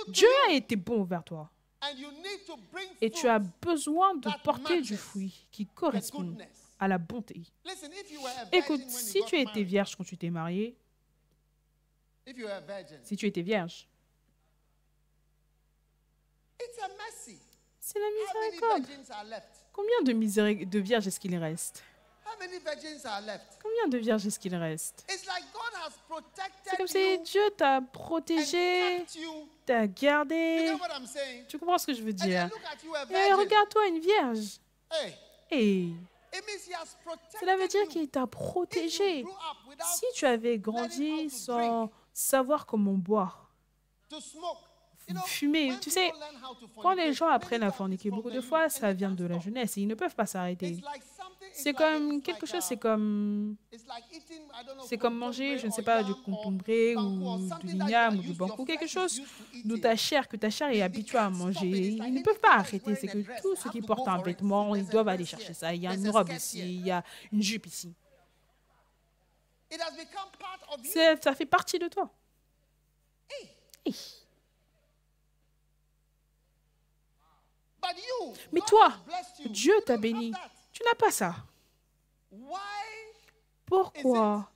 Dieu a été bon envers toi. Et tu as besoin de porter du fruit qui correspond à la bonté. Écoute, si tu étais vierge quand tu t'es mariée, si tu étais vierge, c'est la miséricorde. Combien de vierges est-ce qu'il reste? Combien de vierges est-ce qu'il reste? C'est comme si Dieu t'a protégé, t'a gardé. Tu comprends ce que je veux dire? Et regarde-toi, une vierge. Et cela veut dire qu'il t'a protégé. Si tu avais grandi sans savoir comment boire, fumer, tu sais, quand les gens apprennent à forniquer, beaucoup de fois, ça vient de la jeunesse et ils ne peuvent pas s'arrêter. C'est comme quelque chose, c'est comme manger, je ne sais pas, du concombré ou du l'igname ou du bankou, quelque chose que ta chair est habituée à manger. Ils ne peuvent pas arrêter, c'est que tout ce qui porte un vêtement, ils doivent aller chercher ça. Il y a une robe ici, il y a une jupe ici. Ça fait partie de toi. Mais toi, Dieu t'a béni. Tu n'as pas ça. Pourquoi?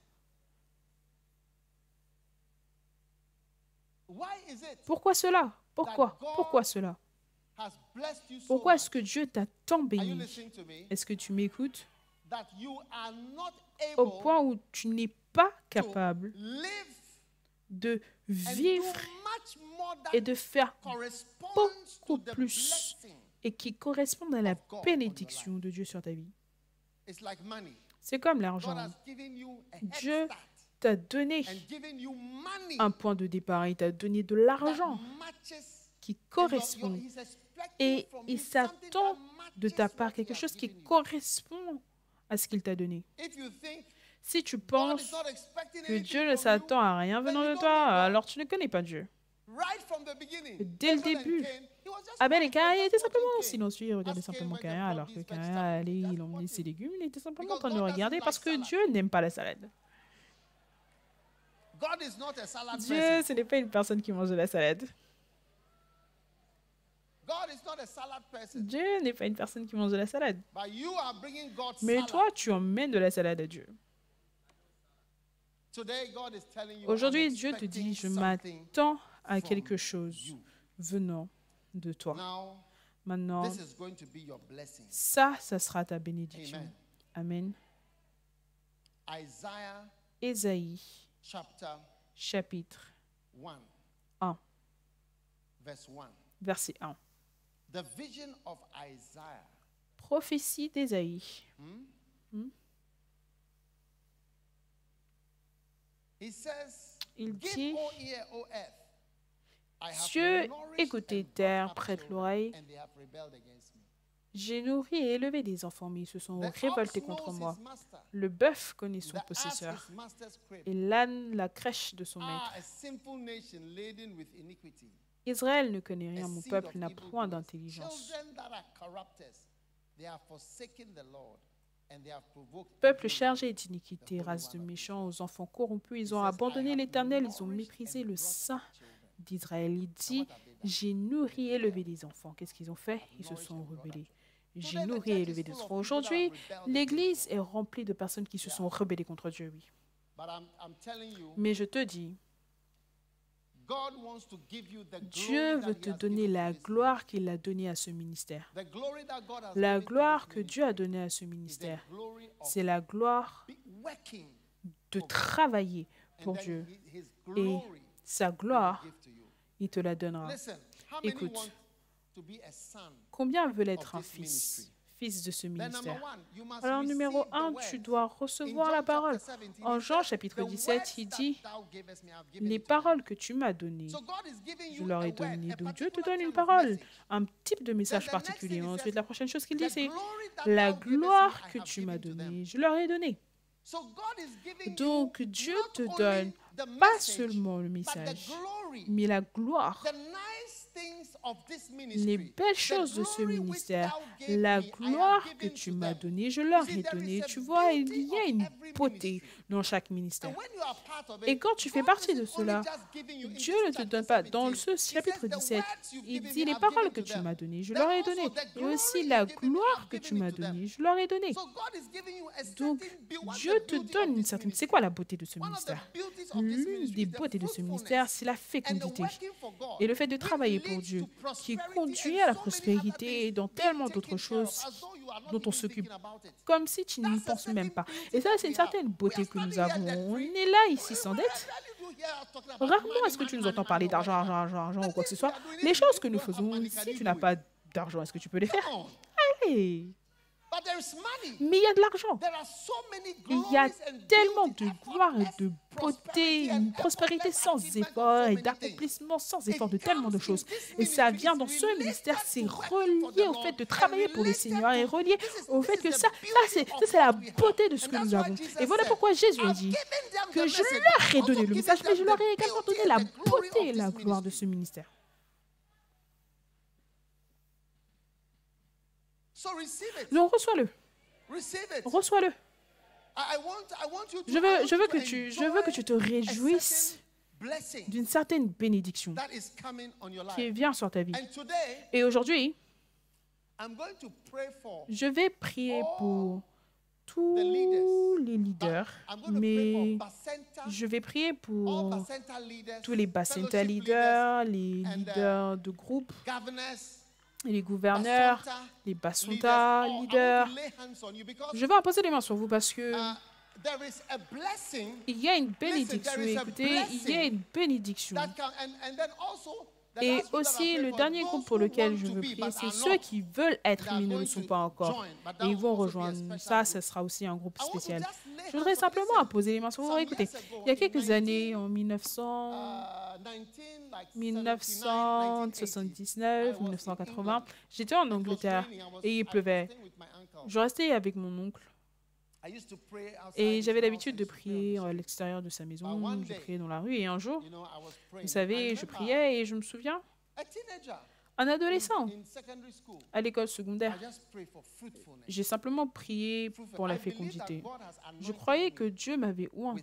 Pourquoi cela? Pourquoi cela? Pourquoi est-ce que Dieu t'a tant béni? Est-ce que tu m'écoutes? Au point où tu n'es pas capable de vivre et de faire beaucoup plus et qui correspondent à la bénédiction de Dieu sur ta vie. C'est comme l'argent. Dieu t'a donné un point de départ, il t'a donné de l'argent qui correspond. Et il s'attend de ta part quelque chose qui correspond à ce qu'il t'a donné. Si tu penses que Dieu ne s'attend à rien venant de toi, alors tu ne connais pas Dieu. Dès le début, Abel et Caïn étaient simplement silencieux, ils regardaient simplement Caïn, alors que Caïn allait, il emmenait ses légumes, il était simplement en train de regarder parce que Dieu n'aime pas la salade. Dieu, ce n'est pas une personne qui mange de la salade. Dieu n'est pas une personne qui mange de la salade. Mais toi, tu emmènes de la salade à Dieu. Aujourd'hui, Dieu te dit, je m'attends à quelque chose venant de toi. Maintenant, ça sera ta bénédiction. Amen. Ésaïe, chapitre 1, verset 1. Prophétie d'Ésaïe. Il dit, Cieux, écoutez, terre, prête l'oreille. J'ai nourri et élevé des enfants, mais ils se sont révoltés contre moi. Le bœuf connaît son possesseur, et l'âne la crèche de son maître. Israël ne connaît rien, mon peuple n'a point d'intelligence. Peuple chargé d'iniquité, race de méchants, aux enfants corrompus, ils ont abandonné l'Éternel, ils ont méprisé le Saint d'Israël. Il dit, j'ai nourri et élevé des enfants. Qu'est-ce qu'ils ont fait? Ils se sont rebellés. J'ai nourri et élevé des enfants. Aujourd'hui, l'Église est remplie de personnes qui se sont rebellées contre Dieu, oui. Mais je te dis, Dieu veut te donner la gloire qu'il a donnée à ce ministère. La gloire que Dieu a donnée à ce ministère, c'est la gloire de travailler pour Dieu. Et sa gloire, il te la donnera. Écoute, combien veulent être un fils de ce ministère? Alors, numéro 1, tu dois recevoir la parole. En Jean, chapitre 17, il dit, les paroles que tu m'as données, je leur ai données. Donc, Dieu te donne une parole, un type de message particulier. Ensuite, la prochaine chose qu'il dit, c'est, la gloire que tu m'as donnée, je leur ai donnée. Donc, Dieu te donne pas seulement le message, mais la gloire. Les belles choses de ce ministère, la gloire que tu m'as donnée, je leur ai donnée. Tu vois, il y a une beauté dans chaque ministère. Et quand tu fais partie de cela, Dieu ne te donne pas. Dans ce chapitre 17, il dit les paroles que tu m'as données, je leur ai données. Et aussi la gloire que tu m'as donnée, je leur ai donnée. Donc, Dieu te donne une certaine... C'est quoi la beauté de ce ministère? L'une des beautés de ce ministère, c'est la fécondité. Et le fait de travailler pour Dieu, qui conduit à la prospérité et dans tellement d'autres choses dont on s'occupe, comme si tu n'y penses même pas. Et ça, c'est une certaine beauté que nous avons. On est là, ici, sans dette. Rarement est-ce que tu nous entends parler d'argent, argent ou quoi que ce soit. Les choses que nous faisons, si tu n'as pas d'argent, est-ce que tu peux les faire? Allez! Mais il y a de l'argent. Il y a tellement de gloire et de beauté, une prospérité sans effort et d'accomplissement sans effort de tellement de choses. Et ça vient dans ce ministère, c'est relié au fait de travailler pour le Seigneur et relié au fait que ça c'est la beauté de ce que nous avons. Et voilà pourquoi Jésus a dit que je leur ai donné le message, mais je leur ai également donné la beauté et la gloire de ce ministère. Donc reçois-le. Reçois-le. Je veux que tu te réjouisses d'une certaine bénédiction qui vient sur ta vie. Et aujourd'hui, je vais prier pour tous les leaders, mais je vais prier pour tous les Bacenta leaders, les leaders de groupe, les gouverneurs, les Bacenta leaders. Je vais imposer les mains sur vous parce que il y a une bénédiction. Écoutez, il y a une bénédiction. Et aussi, le dernier groupe pour lequel je veux prier, c'est ceux qui veulent être mais ne le sont pas encore. Et ils vont rejoindre. Ça, ce sera aussi un groupe spécial. Je voudrais simplement imposer les mains sur vous. Écoutez, il y a quelques années, en 1979, 1980, j'étais en Angleterre et il pleuvait. Je restais avec mon oncle. Et j'avais l'habitude de prier à l'extérieur de sa maison, je priais dans la rue. Et un jour, vous savez, je priais et je me souviens, un adolescent à l'école secondaire, j'ai simplement prié pour la fécondité. Je croyais que Dieu m'avait oint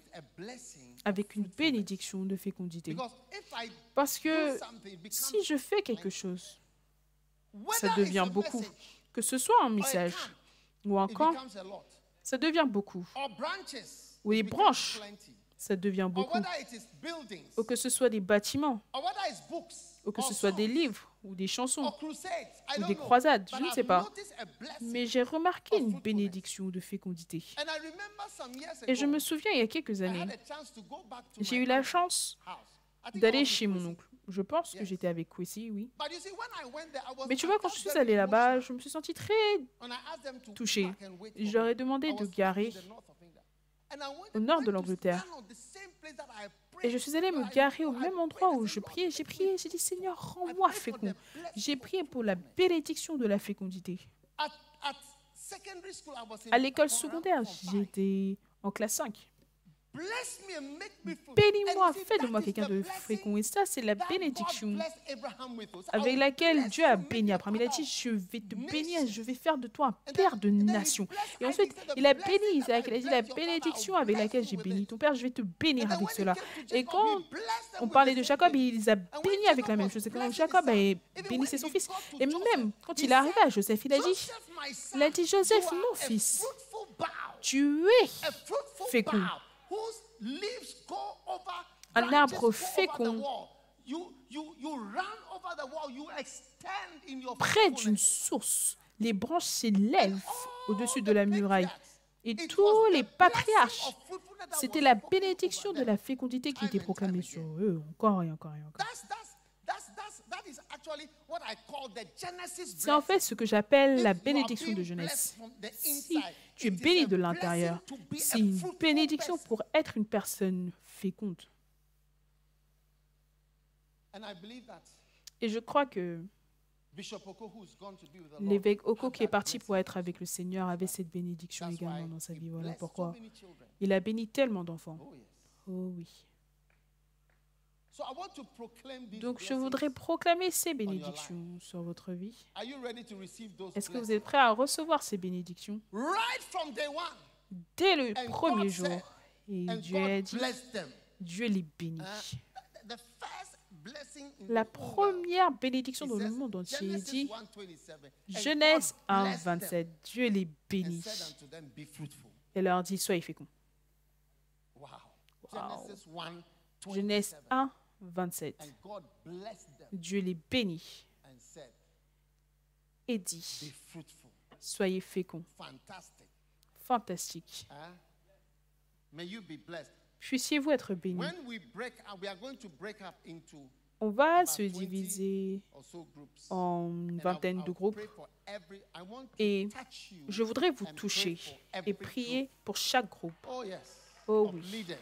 avec une bénédiction de fécondité. Parce que si je fais quelque chose, ça devient beaucoup. Que ce soit un message ou un camp, ça devient beaucoup. Ou les branches, ça devient or beaucoup. whether it is buildings, Ou que ce soit des bâtiments, or whether it's books, ou que or ce soit des songs, livres, ou des chansons, or crusades, I ou don't des know. croisades, But je ne I've sais pas. noticed a blessing. Mais j'ai remarqué of une fruitfulness. bénédiction de fécondité. And I remember some years Et je ago, me souviens, il y a quelques I années, had a chance to go back to j'ai my eu la uncle's chance house. I think I d'aller was chez with mon Chrissy. oncle. Je pense que Yes. j'étais avec Kwesi, oui. But you see, when I went there, I was- Mais tu I vois, quand felt je suis very allée là-bas, emotional. je me suis sentie très When I asked them to touchée. park and wait for Je leur me, ai demandé I de was garer in the north of England. And I went au nord de to l'Angleterre. stand on the same place that I Et prayed. je suis allée me I- garer au I même prayed, endroit I où said, je Lord, priais. J'ai bless prié, me. j'ai dit, Seigneur, I rends-moi prayed for fécond. the blessing J'ai of prié pour la fruitfulness. bénédiction de la fécondité. At secondary school, I was in À l'école form secondaire, five. j'étais en classe 5. Bless me and make me fruitful. Bénis-moi, And you see, fais de that moi is quelqu'un the de blessing fécond. Et ça, c'est la that bénédiction God blessed Abraham with. So I avec will laquelle bless Dieu you, a make béni you Abraham. Il a out dit, of je vais te bénir, nations. je vais faire de toi un And père de then he nations. blessed Et ensuite, Isaac. He said, il a "The béni blessing that Isaac. I Il a dit, blessed la your father, bénédiction I'll avec bless laquelle you j'ai with béni it." ton père, je vais te bénir And then avec when cela. it came to Et Jacob, quand he blessed them on with parlait the de same Jacob, thing. il les a And when bénis avec Jacob la même was chose. Et quand blessing his Jacob son, a even bénissé when son he fils, got to et Joseph, même quand he il est arrivé said, à Joseph, il a dit, "Joseph, my il a son, dit, you Joseph, are mon a fils, fruitful bough, tu es a fruitful fécond. bough, whose leaves go over Un branches arbre go over the fécond wall. You run over the wall, you extend in your près d'une fruitfulness." source. Les branches s'élèvent au-dessus de All la the muraille. patriarchs, Et it tous was les the patriarches, blessing of fruitfulness that c'était was la spoken bénédiction over de them. la fécondité qui Time était and time proclamée again. sur eux, encore et encore et encore. That is actually what I call the Genesis C'est en blessing. fait ce que j'appelle la If you are bénédiction being de blessed jeunesse. from the Si inside, tu es it is béni a de blessing l'intérieur, to be a c'est une fruitful bénédiction person. pour être une personne féconde. And I believe that Et je crois que Bishop Oko, who's gone to be with the Lord, l'évêque Oko had qui est that parti pour blessing. être avec le Seigneur avait cette bénédiction That's également why dans sa he vie. Voilà blessed so pourquoi many children. il a béni tellement d'enfants. Oh yes. Oh oui. So I want to proclaim these Donc je blessings. voudrais proclamer ces bénédictions sur votre vie. Are you ready to receive those Est-ce que vous blessings? êtes prêts à recevoir ces bénédictions Right from day one. dès le And premier God jour? said, Et And Dieu a God dit, blessed them. Dieu les bénit. The first blessing in La the whole world, première bénédiction it dans le says, monde entier Genesis dit, 1:27, and Genèse God 1, blessed them 27, Dieu les and bénit said unto them, "Be fruitful." et leur dit, soyez féconds. Wow. Wow. Genesis 1:27. Genèse 1, 27, And God blessed them Dieu les bénit and said, et "Be dit, fruitful." soyez féconds. Fantastic. Fantastique. Huh? May you be blessed. Puissiez-vous être bénis. When we break up, we are going to break up into On va about se 20 diviser or so groups. en une And vingtaine I'll de groupes. pray for I want to Et touch you je voudrais vous and toucher pray for et every prier group. pour chaque groupe Oh yes. Oh Of oui. leaders.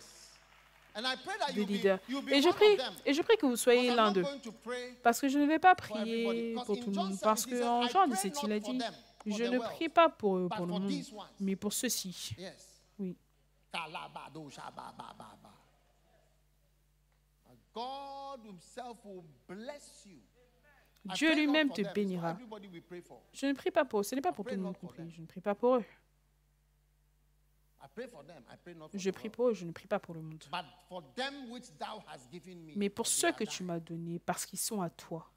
And I pray that de you'll leaders. be Et je one prie, of them. et je prie que vous soyez Because I'm l'un not d'eux. going to pray Parce que je ne vais pas for everybody. prier Because pour in tout le John monde. Parce 17, he said, qu'en "I Jean pray 17, not il a for dit, them, for je the ne world, prie pas pour eux, but pour le for monde, these ones." mais pour ceux-ci. Yes. Oui. Kalabadoshabababa. God himself will bless you. I Dieu pray not lui-même for te them, it's for bénira. everybody we pray for. Je ne prie pas pour eux. Ce n'est pas pour tout le monde qu'on prie. Je ne prie pas pour eux. I pray for them. I pray not for Je the prie world. pour eux. Je ne prie pas pour le monde. But for them which thou hast given me, Mais pour for ceux they que are tu thine. m'as donnés, parce qu'ils sont à toi.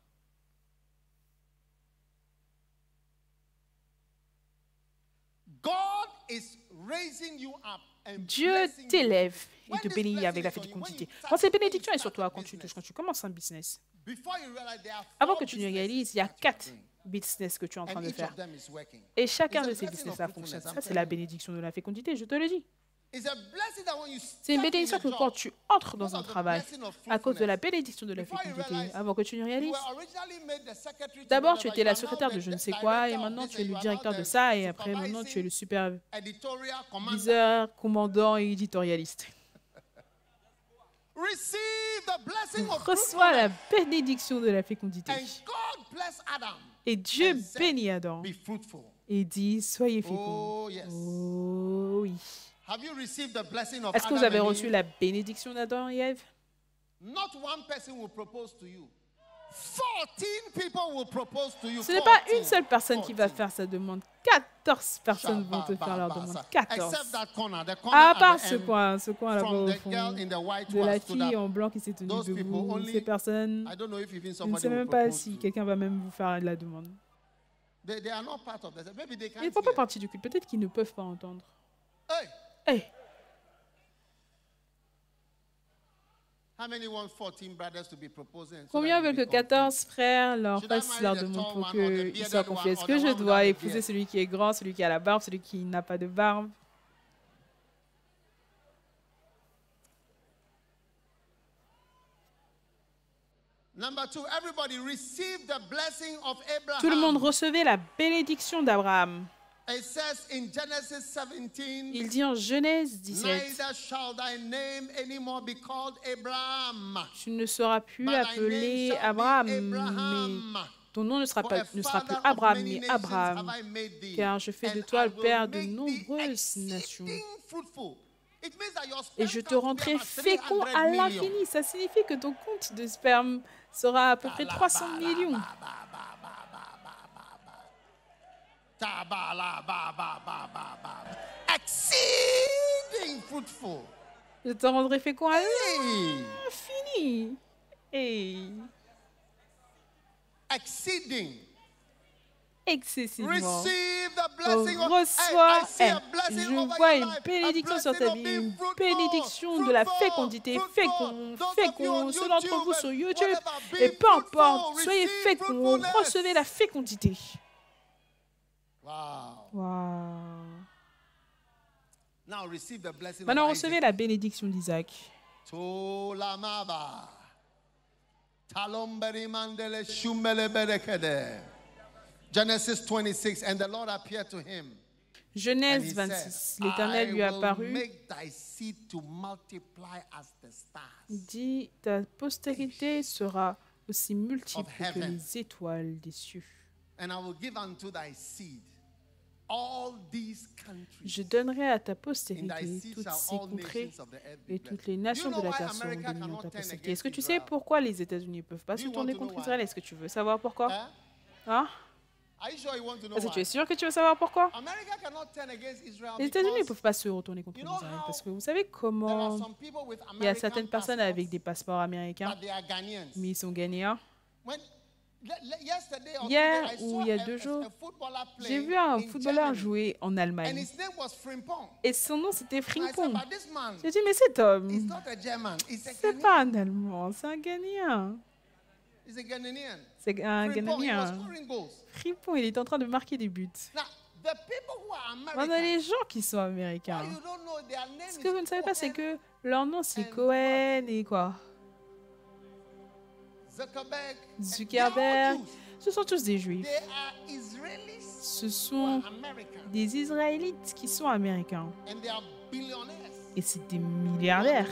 God is raising you up and Dieu blessing you. t'élève et When te this bénit blessing avec la is on you, fécondité. when you Quand cette start- bénédiction when est you sur toi, start a quand tu business, commences un business, before you realize there are avant four que tu ne businesses réalises, il y a that you are 4 doing, business que tu es en train and de each faire. of them is working. Et chacun It's a de ces blessing business-là of fonctionne. fruitfulness, Ça, I'm c'est la telling you. bénédiction de la fécondité, je te le dis. It's a blessing that when you C'est une step in bénédiction a que job, quand tu entres because dans un of the travail, blessing of à cause de la fruitfulness, bénédiction de la before you fécondité, realize, avant que tu ne you réalises, were originally made the secretary to d'abord whatever, tu étais you la are now secrétaire the de je ne sais director quoi, et of maintenant this, tu es and le you are directeur now de the ça, et après maintenant tu es le supervising editorial commander. superviseur, commandant et éditorialiste. Receive the blessing of Reçois la fruitfulness. bénédiction de la fécondité. And God bless Adam Et Dieu and said, bénit Adam be fruitful. et dit, soyez féconds. Oh yes. Oh oui. Have you received the blessing of Est-ce que vous Adam avez and reçu Eve? la bénédiction d'Adam et Ève? Not one person will propose to you. 14 people will propose to you. Ce n'est pas 14. une seule personne qui va 14. faire sa demande. 14 personnes vont te faire leur demande. 14. Except that corner, the corner À at part the ce end, coin là-bas from au the fond, girl in the white de who la has stood fille up. en blanc qui s'est tenue Those people debout. only- Ces personnes, I don't know if even je ne somebody sais will même pas propose si to you. quelqu'un va même vous faire la demande. They are not part of this. Maybe they Ils ne can't font pas hear. partie du culte. Peut-être qu'ils ne peuvent pas entendre. Hey, Hey, Combien veulent que 14 frères leur fassent leur demande pour qu'ils soient confiés? Est-ce que je dois épouser celui qui est grand, celui qui a la barbe, celui qui n'a pas de barbe? Tout le monde recevait la bénédiction d'Abraham. Il dit en Genèse 17, tu ne seras plus appelé Abraham, mais ton nom ne sera plus Abraham, mais Abraham, car je fais de toi le père de nombreuses nations. Et je te rendrai fécond à l'infini. Ça signifie que ton compte de sperme sera à peu près 300 millions. Exceeding fruitful. Je te rendrai fécond à l'infini. Hey. Exceeding. Excessivement. Reçois. Je vois une bénédiction sur ta vie, une bénédiction de la fécondité. Fécond. Ceux d'entre vous sur YouTube, et peu importe, soyez féconds, recevez la fécondité. Wow. Maintenant, recevez la bénédiction d'Isaac. Genesis 26, and the Lord appeared to him. Genèse 26, l'Éternel lui apparut. Il dit, ta postérité sera aussi multiple que les étoiles des cieux. Je donnerai à ta postérité toutes ces contrées et toutes les nations de la terre seront bénies en ta postérité. Est-ce que tu sais pourquoi les États-Unis ne peuvent pas se tourner contre Israël? Est-ce que tu veux savoir pourquoi? Hein? Est-ce que tu es sûr que tu veux savoir pourquoi? Les États-Unis ne peuvent pas se retourner contre Israël parce que vous savez comment il y a certaines personnes avec des passeports américains, mais ils sont ghanéens. Hier ou il y a 2 jours, j'ai vu un footballeur jouer en Allemagne et son nom c'était Frimpong. J'ai dit mais cet homme, c'est pas un Allemand, c'est un Ghanéen. C'est un Ghanéen. Frimpong, il est en train de marquer des buts. On a les gens qui sont américains. Ce que vous ne savez pas, c'est que leur nom c'est Cohen et quoi? Zuckerberg. Ce sont tous des Juifs. Ce sont des Israélites qui sont américains. Et c'est des milliardaires.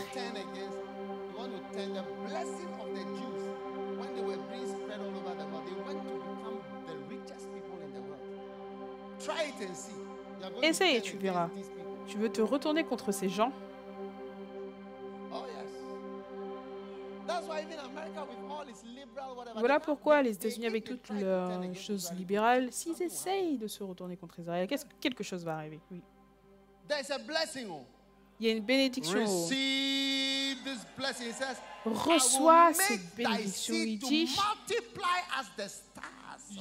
Essaye et tu verras. Tu veux te retourner contre ces gens? Voilà pourquoi les États-Unis, avec toutes leurs choses libérales, s'ils essayent de se retourner contre Israël, quelque chose va arriver. Oui. Il y a une bénédiction. Reçois cette bénédiction. Il dit,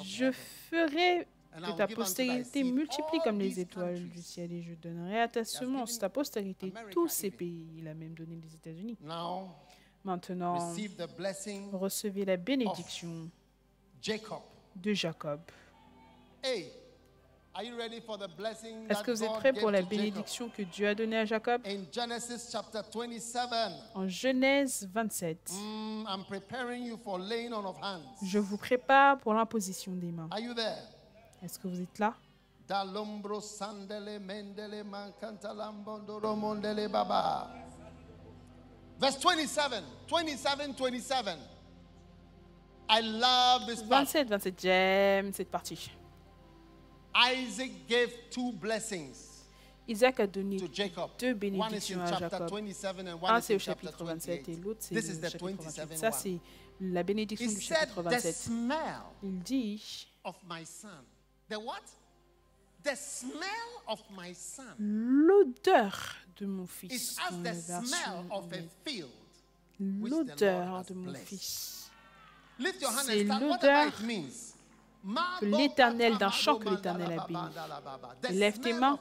je ferai que ta postérité multiplie comme les étoiles du ciel et je donnerai à ta semence, ta postérité, tous ces pays. Il a même donné les États-Unis. Maintenant, recevez la bénédiction de Jacob. Est-ce que vous êtes prêts pour la bénédiction que Dieu a donnée à Jacob? En Genèse 27, je vous prépare pour l'imposition des mains. Est-ce que vous êtes là? Verse 27. I love this part. 27, j'aime cette partie. Isaac gave 2 blessings. Isaac a donné to Jacob. 2 bénédictions à Jacob. Un c'est au chapitre 27 et l'autre c'est au chapitre 28. Ça c'est la bénédiction du chapitre 27. Il dit, l'odeur de mon fils. L'odeur de mon fils. C'est l'odeur que l'Éternel, d'un chant que l'Éternel a béni. Lève tes mains.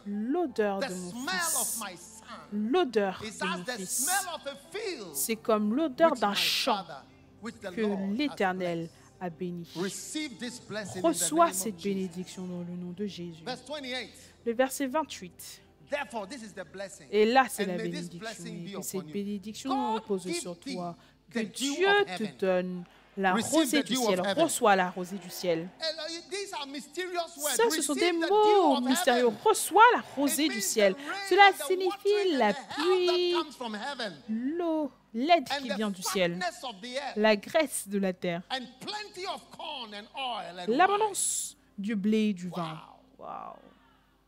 L'odeur de mon fils. l'odeur It's de as mon the fils. smell of a field C'est comme l'odeur which d'un my champ Father, which the que Lord has l'Éternel blessed. a béni. Receive this blessing in the Reçois name cette of Jesus. bénédiction dans le nom de Jésus. Verse 28. Le verset 28. Therefore, this is the blessing. Et là, c'est And la may this bénédiction. blessing Et be que cette upon you. bénédiction God repose give sur thee toi. Que the dew Dieu of te heaven. donne la Receive rosée the du dew of ciel. heaven. Reçois la rosée du ciel. These are mysterious words. Ça, ce sont des Receive the dew mots of mystérieux. heaven. Reçois la It rosée du means ciel. the rain Cela and the signifie watering and la the help pluie, that comes from heaven. l'eau, l'aide And qui the vient du ciel, fatness of the earth. la graisse de la terre, And plenty of corn and oil and wine. l'abondance du blé et du vin. Wow. Wow.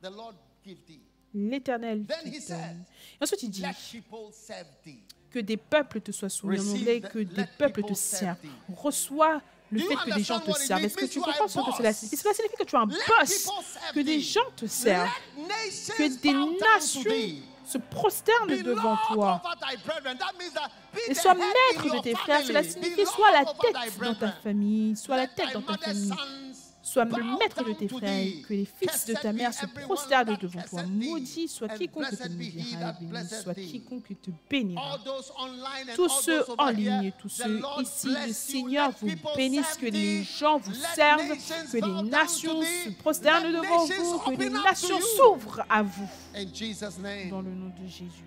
The Lord give thee. L'Éternel Then te he said, donne. Et ensuite, il dit let people serve thee. que des peuples te soient soumis. En Receive anglais, the- que des let peuples people te servent. serve Reçois le Do you fait que des gens understand te what it servent. means? Est-ce que It tu means you comprends are ce que a cela boss. signifie? Cela signifie que tu es un Let boss, people serve que des thee. gens te servent, Let nations que des bow down to nations thee. se prosternent Be devant Lord toi over thy brethren. That means that be et the sois head maître in de your tes frères. Cela family. Be signifie Lord sois la over tête thy dans ta brethren. famille, sois la Let tête thy dans ta mother's famille. sons Sois le bow maître de down tes to frères, thee. que les fils de ta Cursed mère be se everyone prosternent that devant toi. curseth thee, Maudit soit and quiconque te blessed be he maudira, that et béni blesseth soit thee. quiconque te bénira. All those online and Tous all ceux those en over ligne, here, tous the ceux Lord ici, le bless you. Seigneur Let vous people bénisse, serve que les thee. gens vous Let servent, nations que bow les down nations to se thee. prosternent Let devant nations vous, que les open up to nations you. s'ouvrent à vous. In Jesus' name. Dans le nom de Jésus.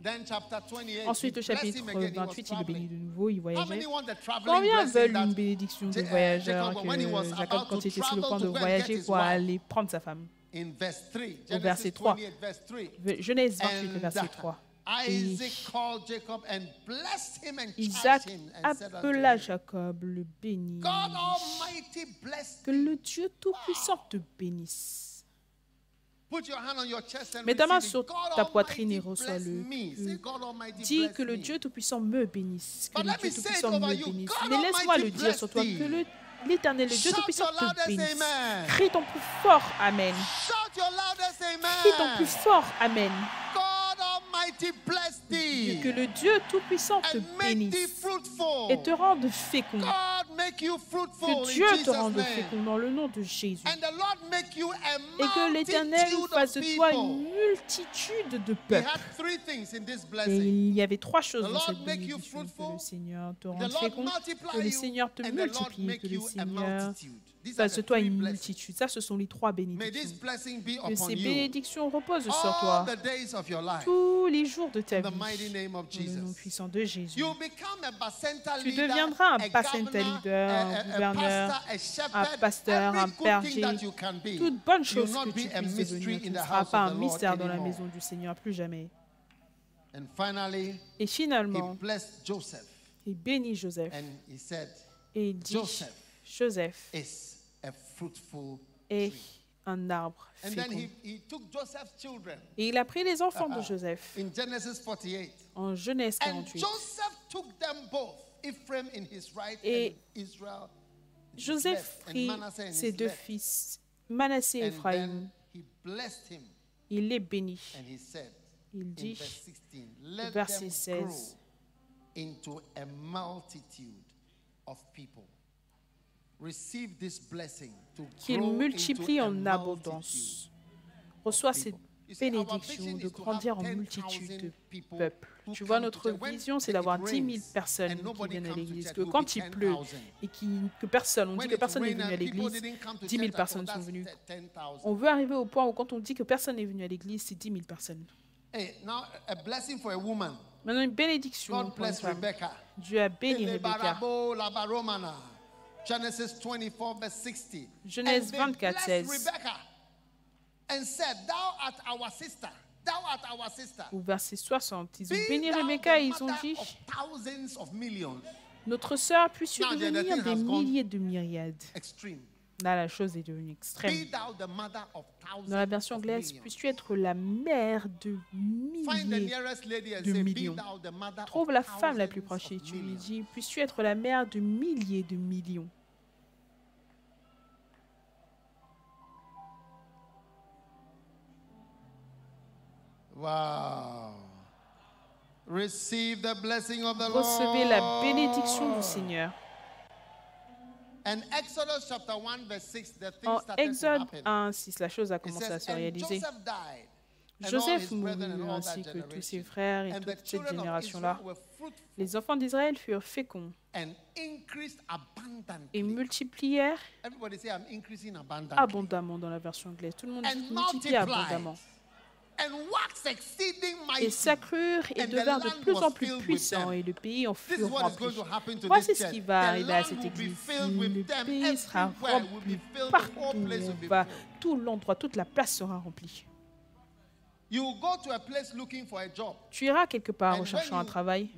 Then chapter 28. Ensuite, au he blessed chapitre him again. He was 28, il le bénit traveling. de nouveau, il How voyageait. many want the traveling Combien blessing veulent that une bénédiction de Jacob, voyageur when he was que about Jacob, to quand il était sur le travel point de to go and voyager get his pour wife? aller prendre sa femme? In verse 3, Au Genesis verset 3. 28, verse 3. Genèse 28, le And verset 3. Isaac called Jacob and blessed him and Isaac charged him and said unto appela him, Jacob, le bénit. God Almighty bless Que le Dieu Tout-Puissant te bénisse. Put your hand on your chest and Mets ta main receive sur it. God ta poitrine et Almighty reçois-le. bless me. Say, God Almighty Dis bless que le me. Dieu Tout-Puissant me bénisse. Que But le let Dieu me say it Tout-Puissant over me you. bénisse. God Mais laisse-moi le Almighty dire sur toi. bless Que thee. l'Éternel, le Dieu Shout Tout-Puissant your te loudest bénisse. amen. Crie ton plus fort Amen. Shout your loudest Crie ton plus amen. fort Amen. God Almighty bless thee Que le Dieu Tout-Puissant te and make thee bénisse fruitful. et te rende fécond. God make you fruitful Que in Dieu te Jesus' rende name. fécond dans le nom de Jésus. And the Lord make you a Et que l'Éternel multitude fasse of de toi people. une multitude de He peuples. had three things in this Et blessing. il y avait trois choses The dans Lord cette make you bénédiction. Que fruitful, le Seigneur te The rende Lord fécond, multiply que le you, Seigneur te and the Lord multiplie, make que le you a Seigneur multitude. These are fasse the de toi three une blessings. multitude. Ça, ce sont les trois May bénédictions. this blessing be Que upon ces you bénédictions reposent sur all toi the days of your life. tous les jours de ta In the mighty vie. name of Dans le nom Jesus. puissant de Jésus. You become a bacenta Tu leader, deviendras un a bacenta governor, leader, un gouverneur, pastor, a shepherd, un pasteur, every un good thing berger, that you can be. toute bonne You chose will not que tu be a puisses mystery devenir. Tu in ne the seras house pas of un the Lord mystère dans la anymore. maison du Seigneur, plus jamais. And finally, Et he finalement, blessed Joseph il bénit Joseph. and he said, Et il dit, Joseph Joseph is a fruitful est tree. un arbre And then fécond. he took Joseph's children Et il a pris les enfants de Joseph in Genesis 48. en Genèse And 48. Joseph took them both, Ephraim in his right Et and Israel in his Joseph left, and prit Manasseh in ses his deux left. fils, Manassé et And Ephraim. then he blessed him Il les bénit. and he said Il in dit, verse 16, let verset them 16, grow into a multitude of people. Receive this blessing to qu'il grow multiplie into a en multitude. abondance. Reçois cette You see, our bénédiction vision de is to grandir have en 10,000 multitude de people peuples. who Tu vois, come notre to church. When vision, c'est it d'avoir 10 000 rains personnes and qui nobody viennent à comes to l'église. church, Que we'll quand be il pleut 10,000. et que personne, on dit When que it's personne n'est rain venu à and people l'église, didn't come to 10 000 church, I personnes thought sont that's venues. 10,000. On veut arriver au point où quand on dit que personne n'est venu à l'église, c'est 10 000 personnes. Hey, now a blessing for a woman. Maintenant, une bénédiction God pour une bless femme. Rebecca. Dieu a béni Rebecca. Elebarabo labaromana. Genesis 24, verse 60. Genèse And they 24, blessed 16. Rebecca and said, Thou art our sister. Thou art our sister. Au verset 60, ils ont Be béni thou Rebecca the et ils ont mother dit, of thousands of millions. notre sœur, puisses-tu Now, the devenir thing des has gone milliers de myriades. Extreme. Là, la chose est devenue extrême. Be thou the mother of thousands Dans la version of anglaise, millions. puisses-tu être la mère de Find the milliers. nearest lady and de say, Be millions. thou the mother Trouve of la femme la plus thousands proche et of tu lui millions. dis, puisses-tu être la mère de milliers de millions. Wow. Receive the blessing of the Recevez la Lord. bénédiction du Seigneur. And Exodus chapter 1 verse 6, the thing En started to Exode happen. 1, 6, la chose a It commencé à says, se and réaliser. Joseph died Joseph mourut, ainsi que tous ses frères et toute cette génération-là. Les enfants d'Israël furent féconds et multiplièrent abondamment dans la version anglaise. Tout le monde dit multiplier abondamment. Et s'accrurent et devinrent de plus en plus puissants, et le pays en fut rempli. Voici ce qui va arriver à cette église. Le pays sera rempli partout où on va. Tout l'endroit, toute la place sera remplie. Tu iras quelque part en cherchant un travail.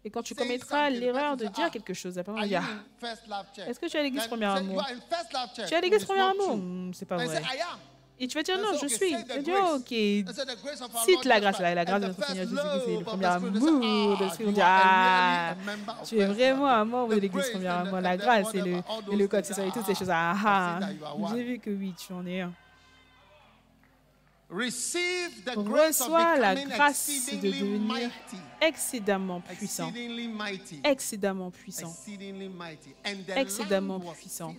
Et quand tu commettras l'erreur de dire quelque chose, après on va dire, est-ce que tu es à l'église Premier Amour? Tu es à l'église Premier Amour? C'est pas vrai. Et tu vas dire, non, je suis. Tu vas dire, ok. Cite la grâce là, la grâce de notre Seigneur Jésus-Christ, c'est le premier amour de ce qu'on dit. Ah, tu es vraiment un membre de l'église Premier Amour. La grâce, c'est le code, c'est ça, et toutes ces choses. Ah, j'ai vu que oui, tu en es un. Reçois la grâce de devenir excédemment puissant. Excédemment puissant. Excédemment puissant.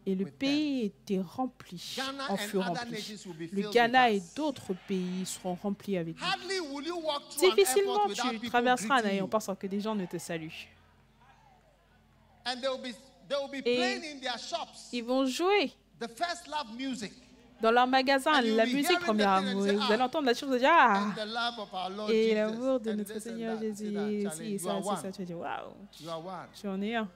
Et le pays était rempli, en fut rempli. Le Ghana et d'autres pays seront remplis avec nous. Difficilement, tu traverseras un aéroport sans que des gens ne te saluent. Et ils vont jouer dans leur magasin la musique Premier Amour. Et vous allez entendre la chose de dire, ah, et l'amour de notre Seigneur Jésus, et ça, c'est ça. Tu vas dire, waouh, tu en es un.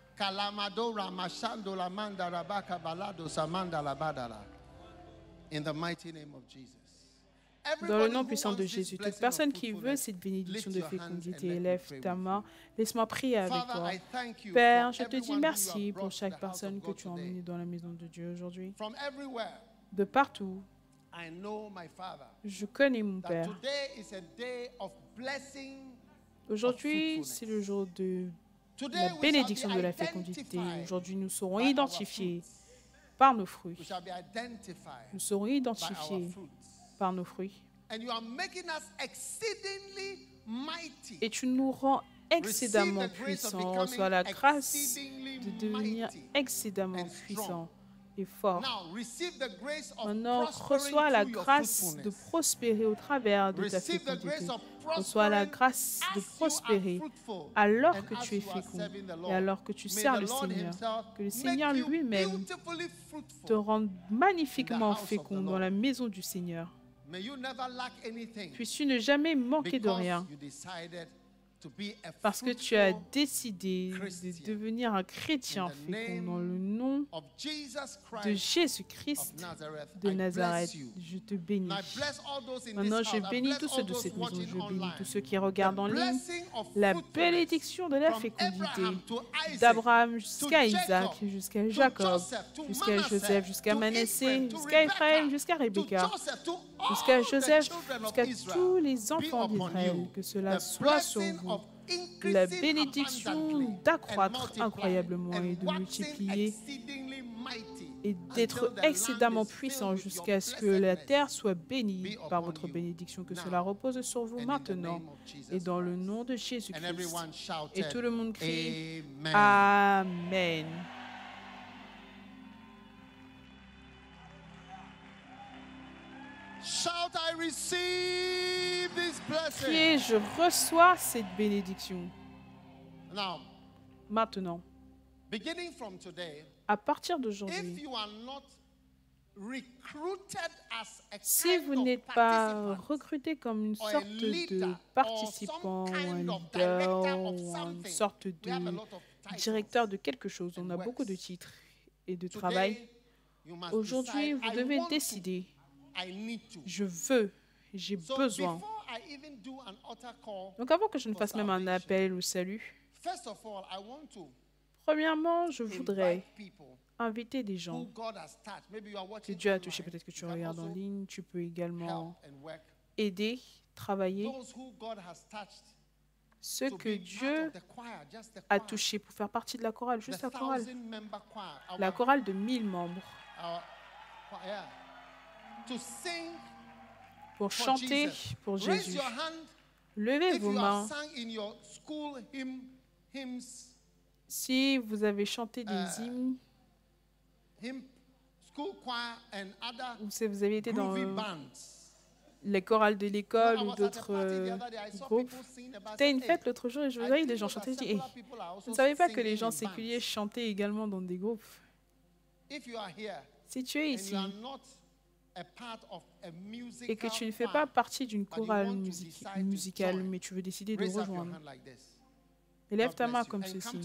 Dans le nom puissant de Jésus, toute personne qui veut cette bénédiction de fécondité, lève ta main. Laisse-moi prier avec toi. Père, je te dis merci pour chaque personne que tu as emmenée dans la maison de Dieu aujourd'hui. De partout, je connais mon Père. Aujourd'hui, c'est le jour de la bénédiction de la fécondité. Aujourd'hui, nous serons identifiés par nos fruits. Nous serons identifiés par nos fruits. Et tu nous rends excédemment puissants. Reçois la grâce de devenir excédemment puissant et fort. Maintenant, reçois la grâce de prospérer au travers de ta fécondité. Reçois la grâce de prospérer alors que tu es fécond et alors que tu sers le Seigneur. Que le Seigneur lui-même te rende magnifiquement fécond dans la maison du Seigneur. Puisses-tu ne jamais manquer de rien parce que tu as décidé de devenir un chrétien fécond dans le nom de Jésus-Christ de Nazareth. Je te bénis. Maintenant, je bénis tous ceux de cette maison. Je bénis tous ceux qui regardent en ligne. La bénédiction de la fécondité d'Abraham jusqu'à Isaac, jusqu'à Jacob, jusqu'à Joseph, jusqu'à Manassé, jusqu'à Ephraim, jusqu'à Rebecca, jusqu'à Joseph, jusqu'à tous les enfants d'Israël. Que cela soit sur vous. La bénédiction d'accroître incroyablement et de multiplier et d'être excédemment puissant jusqu'à ce que la terre soit bénie par votre bénédiction. Que cela repose sur vous maintenant et dans le nom de Jésus-Christ. Et tout le monde crie Amen. Shout, I receive this blessing. Criez, je reçois cette bénédiction. Now, maintenant, beginning from today, à partir d'aujourd'hui, if you are not recruited as a si kind vous of n'êtes pas participant, recruté comme une or a sorte leader, de or participant some ou un kind of leader director of ou une something, sorte we have a de lot of titles. directeur de quelque chose, on a and beaucoup de works. titres et de travail. Today, you must Aujourd'hui, decide, vous I devez want to, décider, I need to. je veux, j'ai So besoin. before I even do an altar call, Donc avant que je ne for fasse même un salvation, appel au salut, first of all, I want to premièrement, je voudrais invite people inviter des who gens God has touched. Maybe you are que watching Dieu a touché, online. peut-être que tu You can regardes en also ligne, tu peux également help and work. aider, travailler. Those who God has touched Ceux to que be part Dieu of the choir, just the a choir, touchés pour faire partie de la chorale, the juste la chorale. 1,000-member choir, La chorale de 1000 membres, yeah, to sing pour for chanter Jesus. pour Raise Jésus. your hand Levez if vos you have mains sung in your school hymns, si vous avez chanté des hymnes school choir and other ou si vous avez été dans groovy bands. les chorales de l'école ou d'autres groupes. J'étais à une fête l'autre jour et je voyais les gens chanter. Je dis, hey, je ne savais pas que les gens séculiers chantaient également dans des groupes. Si tu es ici et que tu ne fais pas partie d'une chorale musicale, mais tu veux décider de rejoindre, élève ta main comme ceci.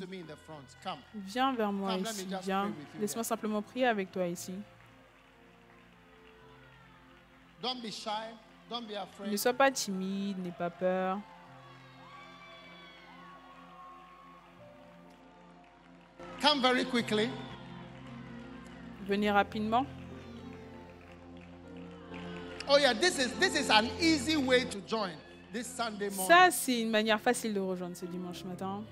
Viens vers moi ici, viens. Laisse-moi simplement prier avec toi ici. Ne sois pas timide, n'aie pas peur. Come very quickly. Venez rapidement. Oh yeah, this is an easy way to join this Sunday morning. Ça, c'est une manière facile de rejoindre ce dimanche matin.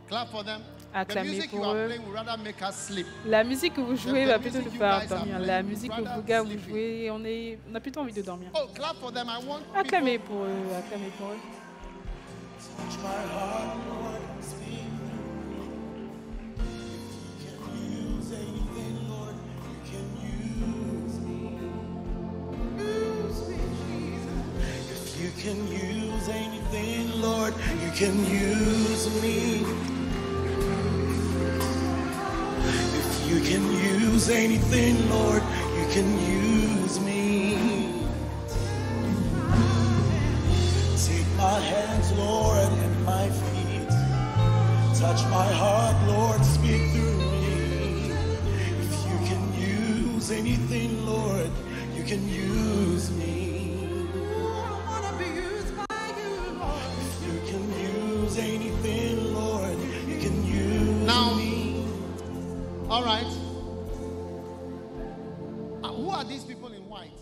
Clap for them. Acclamez pour eux. La musique que vous jouez va plutôt nous faire dormir. La musique que vous gars vous jouez, on a plutôt envie de dormir. Acclamez pour eux, acclamez pour eux. You can use anything, Lord, you can use me. If you can use anything, Lord, you can use me. Take my hands, Lord, and my feet. Touch my heart, Lord, speak through me. If you can use anything, Lord, you can use me. Anything, Lord, you can use now, me. All right. Who are these people in white?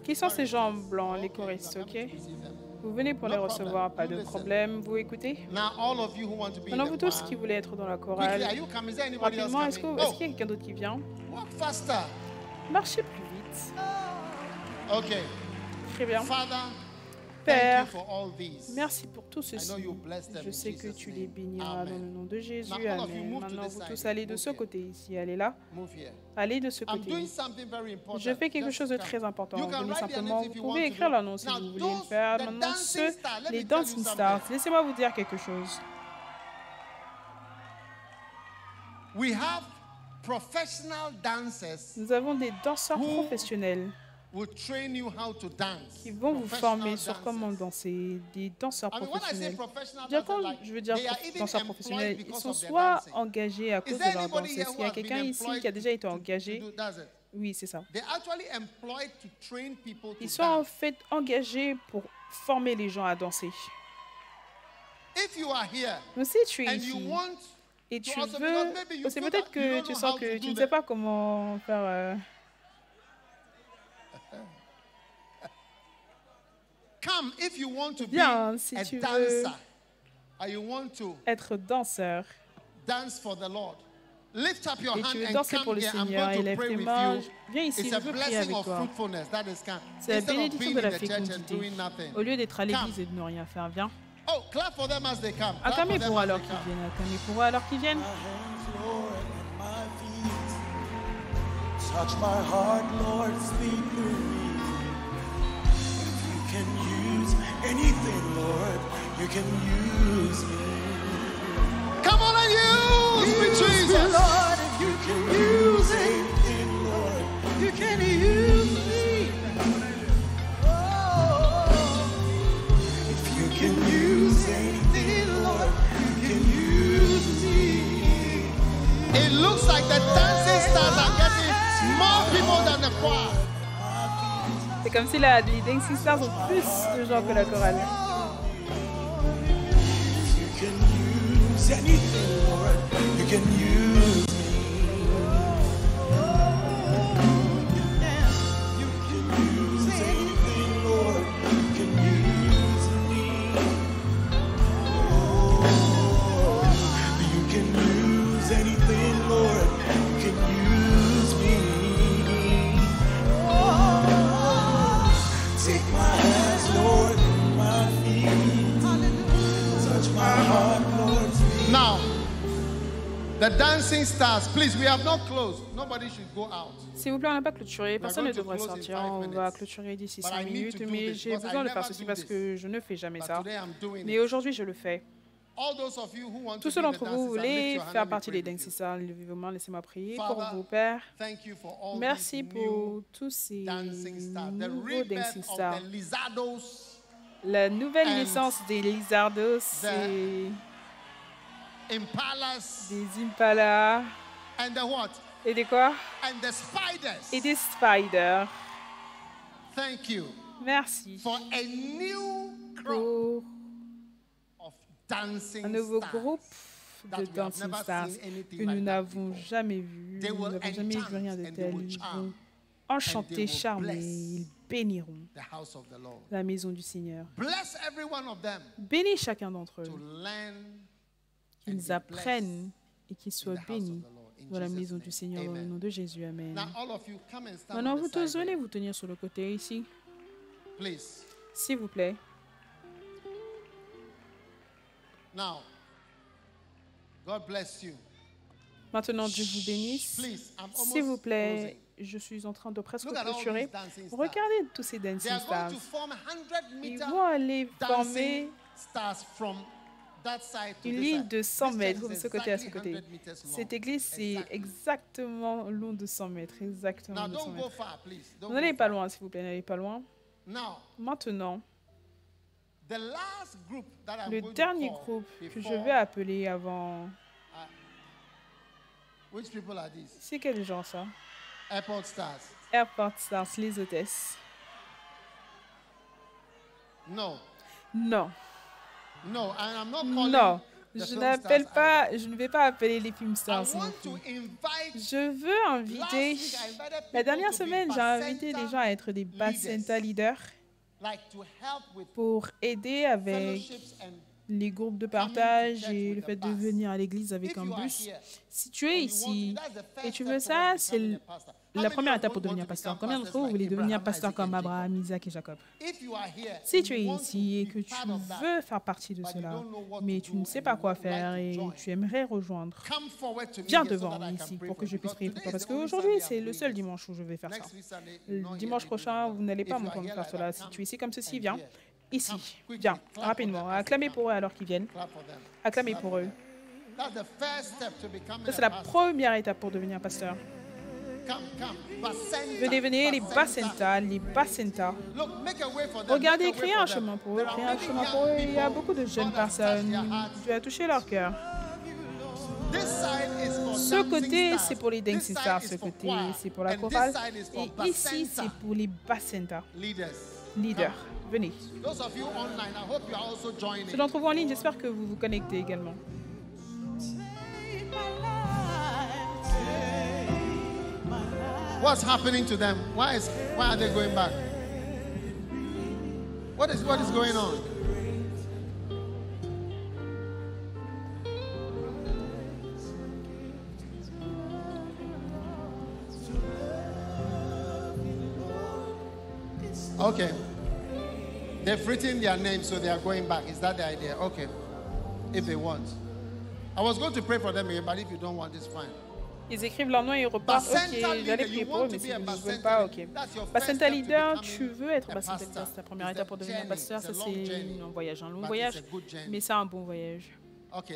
Qui sont ces gens blancs, les choristes, ok? Vous venez pour les recevoir, pas de problème. Vous écoutez? Maintenant, vous tous qui voulez être dans la chorale, rapidement, est-ce qu'il y a quelqu'un d'autre qui vient? Marchez plus vite. Ok. Très bien. Père, merci pour tout ceci. Je sais que tu les béniras dans le nom de Jésus. Amen. Maintenant, vous tous allez de ce côté ici. Allez là. Allez de ce côté. Je fais quelque chose de très important. Venez simplement. Vous pouvez écrire leur nom si vous voulez le faire. Maintenant, les Dancing Stars. Laissez-moi vous dire quelque chose. Nous avons des danseurs professionnels qui vont vous former sur comment danser, des danseurs professionnels. Je veux dire danseurs professionnels, ils sont soit engagés à cause de leur danse. Est-ce qu'il y a quelqu'un ici qui a déjà été engagé? Oui, c'est ça. Ils sont en fait engagés pour former les gens à danser. Donc si tu es ici et tu veux, c'est peut-être que tu sens que tu ne sais pas comment faire... Viens si tu veux être danseur et tu veux danser pour le Seigneur et lève tes mains. Viens ici, je veux prier avec toi. C'est la bénédiction de la fécondité. Au lieu d'être à l'église et de ne rien faire, viens. Acclamez pour eux alors qu'ils viennent. Acclamez pour eux alors qu'ils viennent. Touch my heart, Lord, speak through me. If you can use anything, Lord, you can use me. Come on and use me, Jesus. Me, Lord, if you can use anything, Lord, you can use me. Oh, if you can use anything, Lord, you can use me. It looks like the dancing stars are getting more people than the choir. C'est comme si les Dancing Stars ont plus de gens que la chorale. You can use anything, Lord. You can use me. You can use anything, Lord. You can use me. Oh, you can use anything, Lord. You can use me. Take my hands, Lord, my feet. Touch my heart, Lord. Now, The dancing stars, please, we have not closed. Nobody should go out. S'il vous plaît, on n'a pas clôturé. Personne ne devrait sortir. On va clôturer d'ici 5 minutes. Mais j'ai besoin de faire ceci parce que je ne fais jamais ça. Mais aujourd'hui, je le fais. Tous ceux d'entre vous voulez faire partie des Dancing Stars, levez-vous, laissez-moi prier pour vous, Père. Merci pour tous ces nouveaux Dancing Stars. La nouvelle naissance des Lizardos et des Impalas et des quoi? Et des Spiders. Merci pour un nouveau groupe de Dancing Stars que nous n'avons jamais vu. Nous n'avons jamais vu rien de tel. Ils vont enchanter, charmer, ils béniront la maison du Seigneur. Bénis chacun d'entre eux. Qu'ils apprennent et qu'ils soient bénis dans la maison du Seigneur dans le nom de Jésus. Amen. Maintenant, vous tous venez vous tenir sur le côté ici. S'il vous plaît. Now, God bless you. Maintenant, Dieu vous bénisse. S'il vous plaît, je suis en train de presque clôturer. Regardez tous ces Dancing Stars. Ils vont aller former une ligne de 100 mètres de ce côté à ce côté. Cette église, c'est exactement long de 100 mètres. Exactement de 100 mètres. N'allez pas loin, s'il vous plaît. N'allez pas loin. Maintenant, le dernier groupe que je vais appeler avant... C'est quel genre ça? Airport Stars. Airport Stars, les hôtesses. Non. Non. Non, je n'appelle pas, je ne vais pas appeler les film stars. Je veux inviter, la dernière semaine, j'ai invité les gens à être des Bacenta leaders pour aider avec les groupes de partage et le fait de venir à l'église avec un bus. Si tu es ici et tu veux ça, c'est la première étape pour devenir pasteur. Combien d'entre vous voulez devenir pasteur comme Abraham, Isaac et Jacob? Si tu es ici et que tu veux faire partie de cela, mais tu ne sais pas quoi faire et tu aimerais rejoindre, viens devant ici pour que je puisse prier pour toi. Parce qu'aujourd'hui, c'est le seul dimanche où je vais faire ça. Le dimanche prochain, vous n'allez pas m'entendre faire cela. Si tu es ici comme ceci, viens. Ici, viens, rapidement. Acclamez pour eux alors qu'ils viennent. Acclamez pour eux. Ça, c'est la première étape pour devenir pasteur. Venez, venez, les Bacenta, les Bacenta. Regardez, créez un chemin pour eux, créez un chemin pour eux. Il y a beaucoup de jeunes personnes. Tu as touché leur cœur. Ce côté, c'est pour les Dancing Stars. Ce côté, c'est pour la chorale. Et ici, c'est pour les Bacenta. Leaders. Venez. Ceux d'entre vous en ligne, j'espère que vous vous connectez également. What's happening to them? Why are they going back? What is going on? Okay. They've written their names, so they are going back. Is that the idea? Okay. If they want. I was going to pray for them again, but if you don't want, it's fine. Ils écrivent leur nom et ils repartent. Ok, j'allais prier pour eux, mais s'ils ne veulent pas, ok. Bacenta leader, tu veux être Bacenta leader, c'est ta première étape pour devenir pasteur. Ça, c'est un voyage, un long voyage, mais c'est un bon voyage. Ok,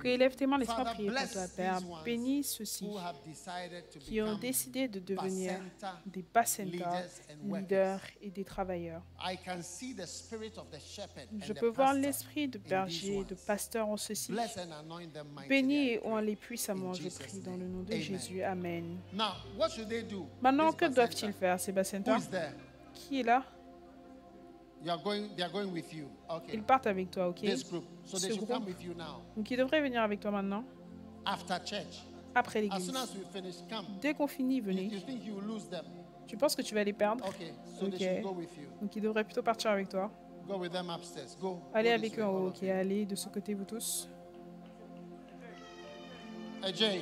lève tes mains, laisse-moi prier pour toi, Père. Bénis ceux-ci qui ont décidé de devenir des Bacenta leaders et des travailleurs. Je peux voir l'esprit de berger, de pasteur en ceci. Bénis et on-les puissamment, je prie, dans le nom de Jésus. Amen. Maintenant, que doivent-ils faire, ces Bacenta? Qui est là? Ils partent avec toi, ok? Ce groupe. Donc, ils devraient venir avec toi maintenant. Après l'église. Dès qu'on finit, venez. Tu penses que tu vas les perdre? Ok. Donc, ils devraient plutôt partir avec toi. Allez avec eux en haut, ok? Allez de ce côté, vous tous. Ajay.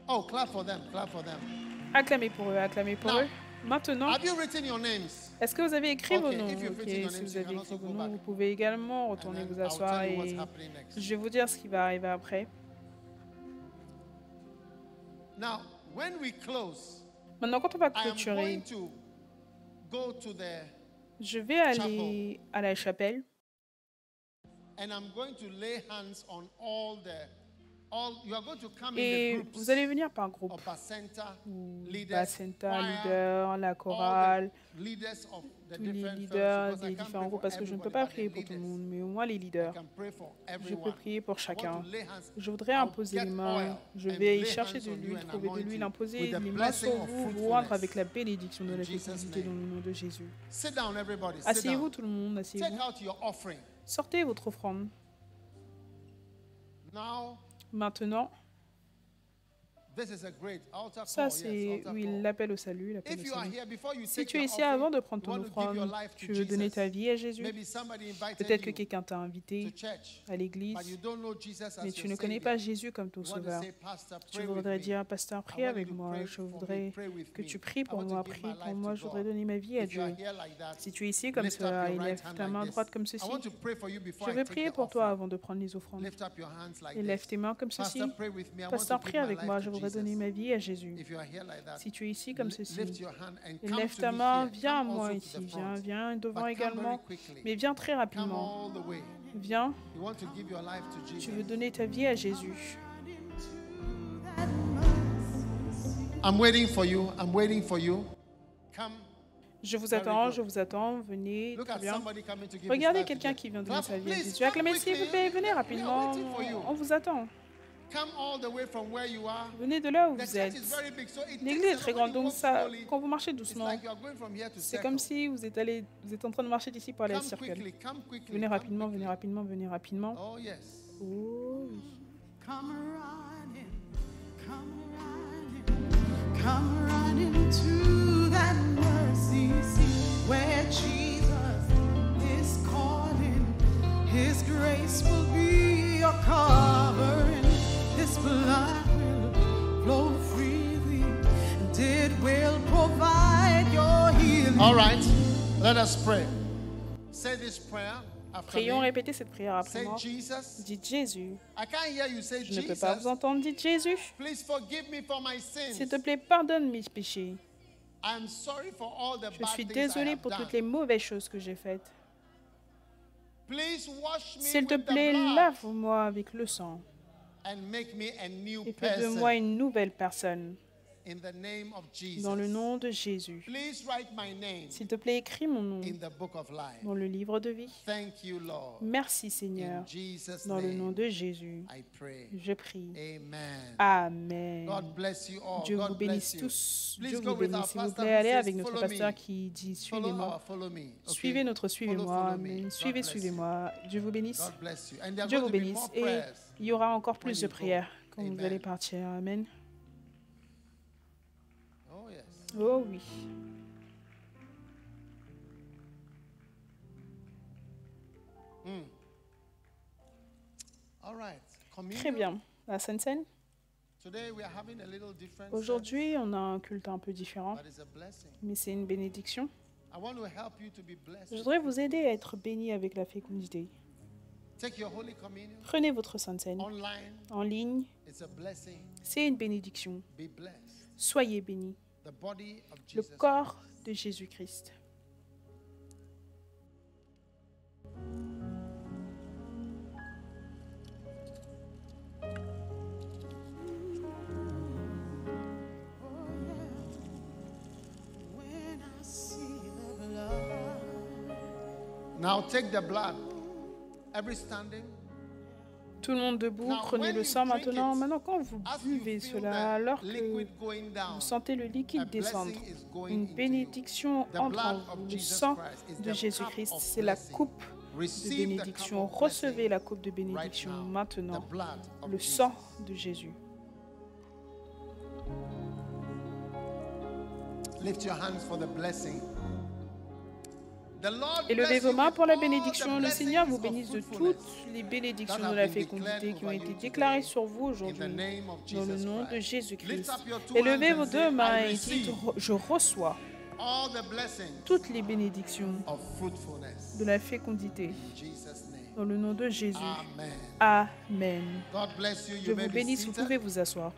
Oh, clap for them. Acclamez pour eux, acclamez pour eux. Maintenant, Have you written your names? est-ce que vous avez écrit vos Okay, noms? if you've Ok, written your si names, vous you avez can écrit also vos go noms, back. vous pouvez également And retourner then vous I'll asseoir tell you what's et happening next. je vais vous dire ce qui va arriver après. Now, when we close, Maintenant, quand on va I am clôturer, going to go to the je vais aller à la chapelle and I'm going to lay hands on you are going to come in the et groups vous allez venir par groupe. of Bacenta leaders, Bacenta, choir, leader, la all chorale, the leaders of the tous les different leaders fellowships, because des I can't différents pray groupes for parce que je ne peux everybody, pas but prier the pour tout le leaders, monde, mais au moins les I leaders. can pray for Je everyone. peux prier pour I want chacun. to lay hands. Je voudrais I'll imposer get les mains. oil Je and vais lay chercher hands de on you l'huile, and trouver de anoint l'huile, you imposer with the les mains blessing sur of vous, vous rendre fruitfulness. avec la bénédiction de In la Jesus' fécondité dans name. le nom de Jésus. Sit down, everybody. Sit Asseyez-vous down. tout le monde, Take asseyez-vous. out your offering. Sortez votre offrande. Now, Maintenant, this is a great altar ça call. c'est, Yes, altar oui, call. l'appel au salut, l'appel If au you are salut. here, before you Si take tu es your ici offering, avant de prendre you ton want to give your offrande, life to tu veux donner Jesus. ta vie à Jésus, Maybe somebody invited peut-être que you quelqu'un t'a to invité church, à l'église, but you don't know Jesus as mais tu your ne connais Savior. pas Jésus comme ton You want to sauveur. say, Pastor, Tu pray with voudrais me. dire, pasteur, I prie want avec you to moi. pray Je for me, voudrais pray with que me. tu pries I pour want to moi, give prie my pour life moi. to Je voudrais God. donner ma vie à If you Dieu. are here like that, Si tu es ici comme lift up ça, your right élève hand ta like main this. droite comme I ceci. want to pray for you before Je I vais take prier the pour toi offering. avant de prendre les offrandes. Lift up your hands like Et lève this. tes mains comme ceci. Pastor, pray with me. I want Pasteur, to prie give my avec life moi. to Je voudrais donner Jesus. ma vie à Jésus. If you are here like that, Si tu es ici comme ceci, lift your hand and et come lève to ta me main, here. viens à Come moi also to ici. the Viens, front. viens devant But come very également. quickly. Mais viens très Come rapidement. all the way. Viens, You want to give your life to Jesus. tu veux donner ta vie à Jésus. I'm waiting for you. I'm waiting for you. Come. Je vous Very attends, good. je vous attends. Venez, Look très at bien. somebody coming to give his Regardez life to quelqu'un Jesus. qui vient donner Clap, sa vie à please, Jésus. come Acclamez s'il vous quickly. plaît, venez We are rapidement. waiting for you. On vous attend. Come all the way from where you are. Venez de là où The vous church êtes. is very big, so it L'église takes est a très lot. grande, When you donc walk ça, slowly, quand vous marchez it's doucement, like you are going from here to c'est comme circle. si vous êtes en train de marcher d'ici pour aller à Come Circle. quickly, come quickly. Venez come rapidement, quickly. venez rapidement, venez rapidement. Oh yes. Oh oui. Come running to that mercy seat where Jesus is calling. His grace will be your covering. His blood will flow freely, and it will provide your healing. All right. Let us pray. Say this prayer after Prions, me. répétez cette prière après Say moi. Jesus. Dites Jésus. I can't hear you say Je ne peux pas Jesus. vous entendre. Dites Jésus. Please forgive me for my S'il sins. te plaît, pardonne mes péchés. I'm sorry for all the Je bad suis things I désolée have pour done. toutes les mauvaises choses que j'ai faites. Please wash me S'il te with the plaît, blood lave-moi avec le sang and make me a new et fais de person moi une nouvelle personne. in the name of Jesus. Dans le nom de Jésus. Please write my name S'il te plaît, écris mon nom in the book of life. dans le livre de vie. Thank you, Lord. Merci Seigneur. In Jesus' Dans le nom name, de Jésus, I pray. je prie. Amen. Amen. God bless you all. Dieu vous God bless bénisse you. tous. Please Dieu go vous with our bénisse. S'il vous pastor plaît, who allez says, avec notre "Follow pasteur me." qui dit Follow suivez-moi. me. Okay? Suivez notre suivez-moi. Follow me. God Suivez, bless you. suivez-moi. Dieu vous bénisse. God bless you. And there are Dieu going vous to be bénisse. more Et prayers. il y aura encore plus when de you go. prières quand vous Amen. allez partir. Amen. Oh yes. Oh oui. All right. Très bien. La Sainte Seine. Today we are having a little different Aujourd'hui, on a un culte un peu différent, service, but it's a blessing. mais c'est une bénédiction. I want to help you to be blessed. Je voudrais vous aider à être béni avec la fécondité. Take your Holy Communion Prenez votre Sainte Seine online. en ligne. It's a blessing. C'est une bénédiction. Be blessed. Soyez bénis. The body of Le Jesus. corps de Jésus-Christ. When I see the blood. Now take the blood. Every standing. Tout le monde debout, Now, prenez when le you sang drink maintenant. it, Maintenant, quand vous As you buvez feel cela, the alors que liquid going down, vous sentez le a liquide descendre, blessing is going une into you. bénédiction The entre blood en of vous. Le Jesus sang Christ is de the cup Jésus-Christ, of c'est la blessing. coupe de Receive the bénédiction. cup of Recevez blessing la coupe de right bénédiction now. maintenant. The blood of Le Jesus. sang de Jésus. Lift your hands for the blessing. The Lord Élevez bless vos you mains with pour la all the bénédiction. Le Seigneur vous blessings bénisse of de fruitfulness toutes les bénédictions that de have la been declared fécondité qui ont over été you déclarées today. sur vous In the aujourd'hui. name of Dans le Jesus nom de Christ. Lift Jésus-Christ. up your two Élevez hands vos and say, deux mains I et dites, receive. je reçois. all the blessings toutes les bénédictions of fruitfulness. de la fécondité. In Jesus' name. Dans le nom de Jésus. Amen. Amen. God bless you. Je You may vous be bénisse, vous seated. pouvez vous asseoir.